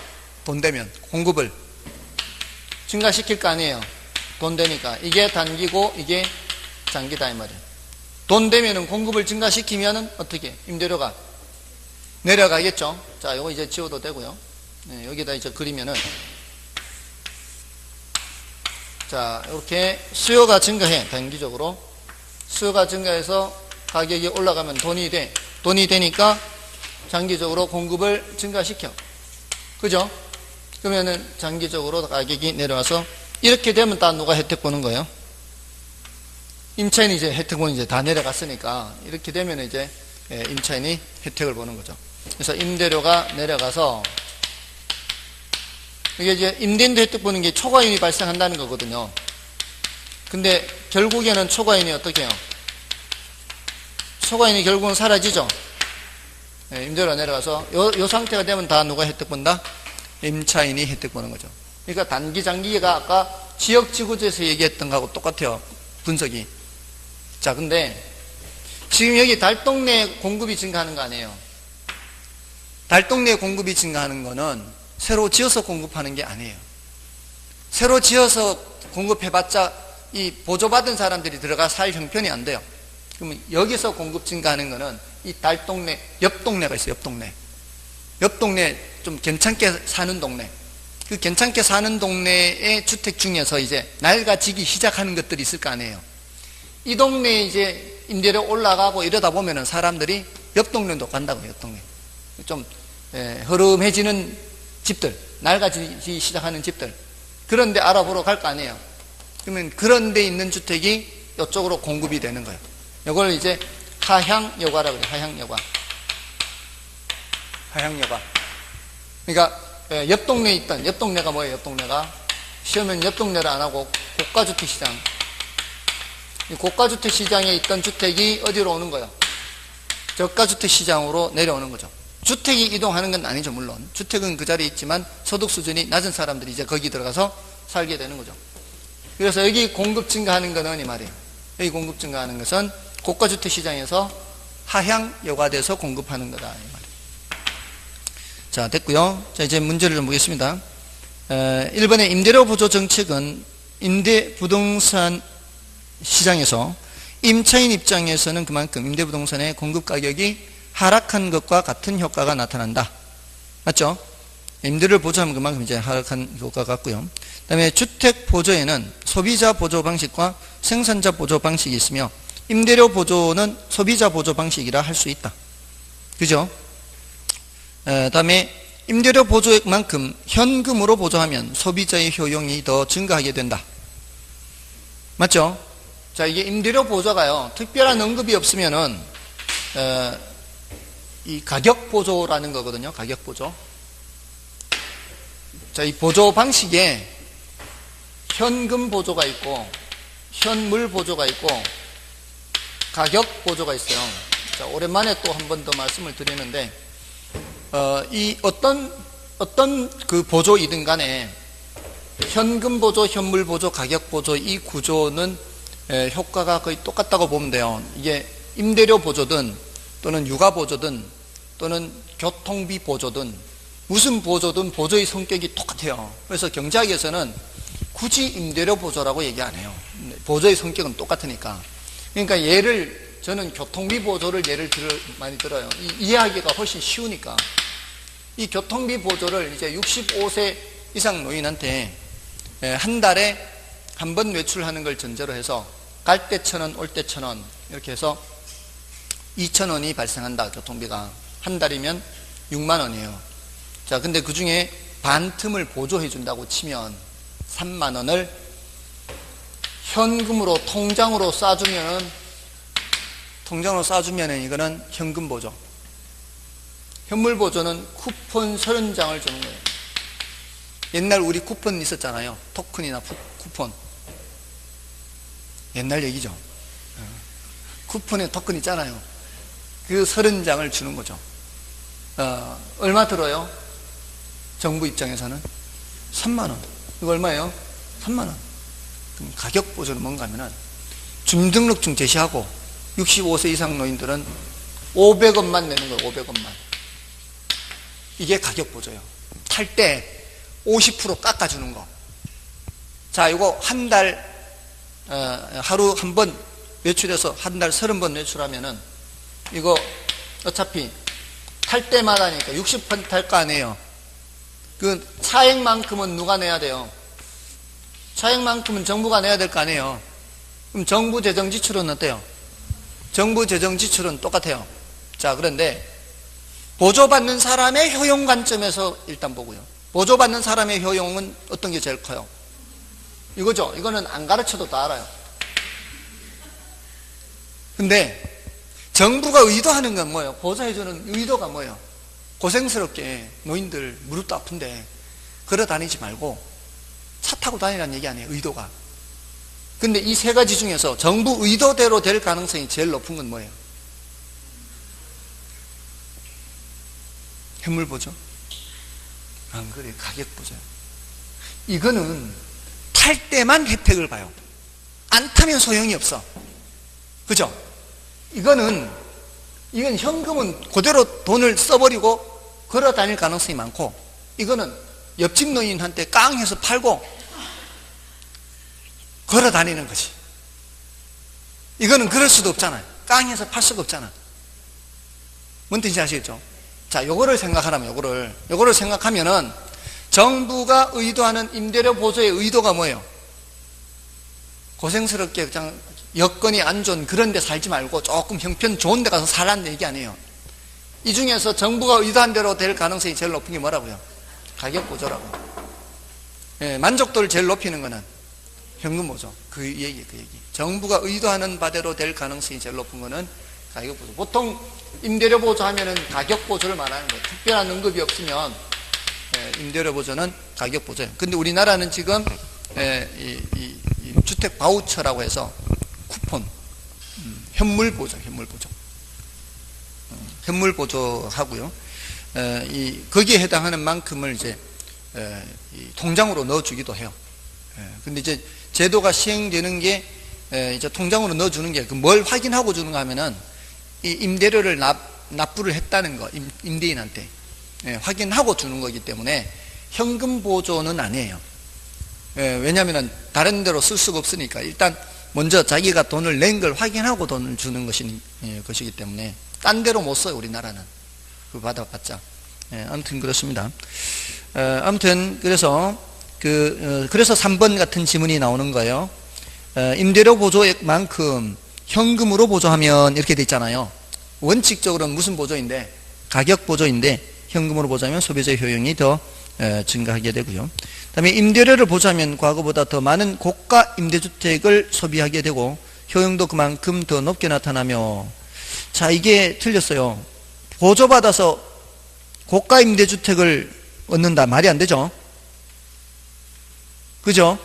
S1: 돈 되면 공급을 증가시킬 거 아니에요. 돈 되니까. 이게 단기고 이게 장기다 이 말이에요. 돈 되면은 공급을 증가시키면은 어떻게 해요? 임대료가 내려가겠죠. 자, 요거 이제 지워도 되고요. 네, 여기다 이제 그리면은, 자, 이렇게 수요가 증가해. 단기적으로 수요가 증가해서 가격이 올라가면 돈이 돼. 돈이 되니까 장기적으로 공급을 증가시켜. 그죠? 그러면은 장기적으로 가격이 내려와서 이렇게 되면 다 누가 혜택 보는 거예요? 임차인이 이제 혜택 보는 이제 다 내려갔으니까 이렇게 되면 이제 임차인이 혜택을 보는 거죠. 그래서 임대료가 내려가서 이게 이제 임대인도 혜택 보는 게 초과인이 발생한다는 거거든요. 근데 결국에는 초과인이 어떻게 해요? 초과인이 결국은 사라지죠. 임대료가 내려가서 요 상태가 되면 다 누가 혜택 본다? 임차인이 혜택 보는 거죠. 그러니까 단기 장기가 아까 지역지구제에서 얘기했던 거하고 똑같아요. 분석이. 자, 근데 지금 여기 달동네 공급이 증가하는 거 아니에요. 달동네 공급이 증가하는 거는 새로 지어서 공급하는 게 아니에요. 새로 지어서 공급해봤자 이 보조받은 사람들이 들어가 살 형편이 안 돼요. 그러면 여기서 공급 증가하는 거는 이 달동네, 옆 동네가 있어요. 옆 동네 좀 괜찮게 사는 동네. 그 괜찮게 사는 동네의 주택 중에서 이제 낡아지기 시작하는 것들이 있을 거 아니에요. 이 동네에 이제 임대료 올라가고 이러다 보면은 사람들이 옆 동네도 간다고요. 옆 동네. 좀 흐름해지는 집들, 낡아지기 시작하는 집들. 그런데 알아보러 갈 거 아니에요. 그러면 그런 데 있는 주택이 이쪽으로 공급이 되는 거예요. 이걸 이제 하향여과라고 해요. 하향여과. 그러니까 옆 동네에 있던, 옆 동네가 뭐예요? 옆 동네가 시험은 옆 동네를 안 하고 고가주택 시장. 이 고가주택 시장에 있던 주택이 어디로 오는 거예요? 저가주택 시장으로 내려오는 거죠. 주택이 이동하는 건 아니죠. 물론 주택은 그 자리에 있지만 소득 수준이 낮은 사람들이 이제 거기 들어가서 살게 되는 거죠. 그래서 여기 공급 증가하는 거는 이 말이에요. 여기 공급 증가하는 것은 고가주택 시장에서 하향 여과돼서 공급하는 거다 이 말이에요. 자, 됐고요. 자, 이제 문제를 좀 보겠습니다. 1번의 임대료 보조 정책은 임대 부동산 시장에서 임차인 입장에서는 그만큼 임대 부동산의 공급 가격이 하락한 것과 같은 효과가 나타난다. 맞죠? 임대료를 보조하면 그만큼 이제 하락한 효과가 같고요. 그 다음에 주택 보조에는 소비자 보조 방식과 생산자 보조 방식이 있으며 임대료 보조는 소비자 보조 방식이라 할 수 있다. 그죠? 그 다음에 임대료 보조액만큼 현금으로 보조하면 소비자의 효용이 더 증가하게 된다. 맞죠? 자, 이게 임대료 보조가요, 특별한 언급이 없으면은, 이 가격 보조라는 거거든요. 가격 보조. 자, 이 보조 방식에 현금 보조가 있고, 현물 보조가 있고, 가격 보조가 있어요. 자, 오랜만에 또 한 번 더 말씀을 드리는데, 이 어떤 그 보조이든 간에 현금 보조, 현물 보조, 가격 보조 이 구조는 효과가 거의 똑같다고 보면 돼요. 이게 임대료 보조든 또는 육아 보조든 또는 교통비 보조든 무슨 보조든 보조의 성격이 똑같아요. 그래서 경제학에서는 굳이 임대료 보조라고 얘기 안 해요. 보조의 성격은 똑같으니까. 그러니까 저는 교통비 보조를 예를 많이 들어요. 이해하기가 훨씬 쉬우니까. 이 교통비 보조를 이제 65세 이상 노인한테 한 달에 한 번 외출하는 걸 전제로 해서 갈 때 1,000원, 올 때 1,000원 이렇게 해서 2,000원이 발생한다. 교통비가 한 달이면 6만 원이에요. 자, 근데 그 중에 반 틈을 보조해 준다고 치면 3만 원을 현금으로 통장으로 쏴주면은 이거는 현금 보조. 현물 보조는 쿠폰 30장을 주는 거예요. 옛날 우리 쿠폰 있었잖아요. 토큰이나 쿠폰. 옛날 얘기죠. 쿠폰에 토큰 있잖아요. 그 30장을 주는 거죠. 얼마 들어요? 정부 입장에서는 3만 원. 이거 얼마예요? 3만 원. 그럼 가격 보조는 뭔가 하면은 주민등록증 제시하고 65세 이상 노인들은 500원만 내는 거예요. 500원만. 이게 가격 보조예요. 탈 때 50% 깎아주는 거. 자, 이거 한 달, 하루 한 번 외출해서 한 달 30번 외출하면은 이거 어차피 탈 때마다니까 60번 탈 거 아니에요. 그 차액만큼은 누가 내야 돼요? 차액만큼은 정부가 내야 될 거 아니에요. 그럼 정부 재정 지출은 어때요? 정부 재정 지출은 똑같아요. 자, 그런데 보조받는 사람의 효용 관점에서 일단 보고요. 보조받는 사람의 효용은 어떤 게 제일 커요? 이거죠. 이거는 안 가르쳐도 다 알아요. 근데 정부가 의도하는 건 뭐예요? 보조해주는 의도가 뭐예요? 고생스럽게 노인들 무릎도 아픈데 걸어 다니지 말고 차 타고 다니라는 얘기 아니에요. 의도가. 근데 이 세 가지 중에서 정부 의도대로 될 가능성이 제일 높은 건 뭐예요? 현물 보조? 안 그래요. 가격 보조. 이거는 탈 때만 혜택을 봐요. 안 타면 소용이 없어. 그죠? 이건 현금은 그대로 돈을 써버리고 걸어 다닐 가능성이 많고, 이거는 옆집 노인한테 깡해서 팔고 걸어 다니는 거지. 이거는 그럴 수도 없잖아요. 깡해서 팔 수가 없잖아. 뭔 뜻인지 아시겠죠? 자, 요거를 생각하라면, 요거를 생각하면은 정부가 의도하는 임대료 보조의 의도가 뭐예요? 고생스럽게 그냥 여건이 안 좋은 그런 데 살지 말고 조금 형편 좋은 데 가서 살라는 얘기 아니에요. 이 중에서 정부가 의도한 대로 될 가능성이 제일 높은 게 뭐라고요? 가격 보조라고. 예, 만족도를 제일 높이는 거는 현금 보조. 그 얘기. 정부가 의도하는 바대로 될 가능성이 제일 높은 거는 가격 보조. 보통 임대료 보조 하면은 가격 보조를 말하는 거예요. 특별한 언급이 없으면 임대료 보조는 가격 보조예요. 근데 우리나라는 지금 이 주택 바우처라고 해서 쿠폰, 현물 보조 하고요. 거기에 해당하는 만큼을 이제 통장으로 넣어주기도 해요. 근데 이제 제도가 시행되는 게 이제 통장으로 넣어주는 게 뭘 확인하고 주는가 하면은 이 임대료를 납부를 했다는 거, 임대인한테 확인하고 주는 거기 때문에 현금 보조는 아니에요. 왜냐하면 다른 데로 쓸 수가 없으니까 일단 먼저 자기가 돈을 낸 걸 확인하고 돈을 주는 것이기 때문에 딴 데로 못 써요. 우리나라는 그 받아봤자. 아무튼 그렇습니다. 아무튼 그래서 3번 같은 지문이 나오는 거예요. 임대료 보조액만큼 현금으로 보조하면 이렇게 돼 있잖아요. 원칙적으로는 무슨 보조인데? 가격 보조인데 현금으로 보조하면 소비자 효용이 더 증가하게 되고요. 그다음에 임대료를 보조하면 과거보다 더 많은 고가 임대주택을 소비하게 되고 효용도 그만큼 더 높게 나타나며, 자, 이게 틀렸어요. 보조받아서 고가 임대주택을 얻는다. 말이 안 되죠? 그죠?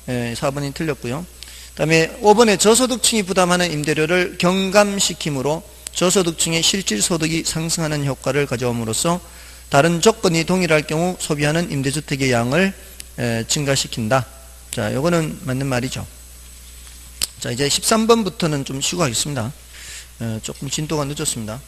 S1: 4번이 틀렸고요. 그 다음에 5번에 저소득층이 부담하는 임대료를 경감시킴으로 저소득층의 실질 소득이 상승하는 효과를 가져옴으로써 다른 조건이 동일할 경우 소비하는 임대주택의 양을 증가시킨다. 자, 요거는 맞는 말이죠. 자, 이제 13번부터는 좀 쉬고 하겠습니다. 조금 진도가 늦었습니다.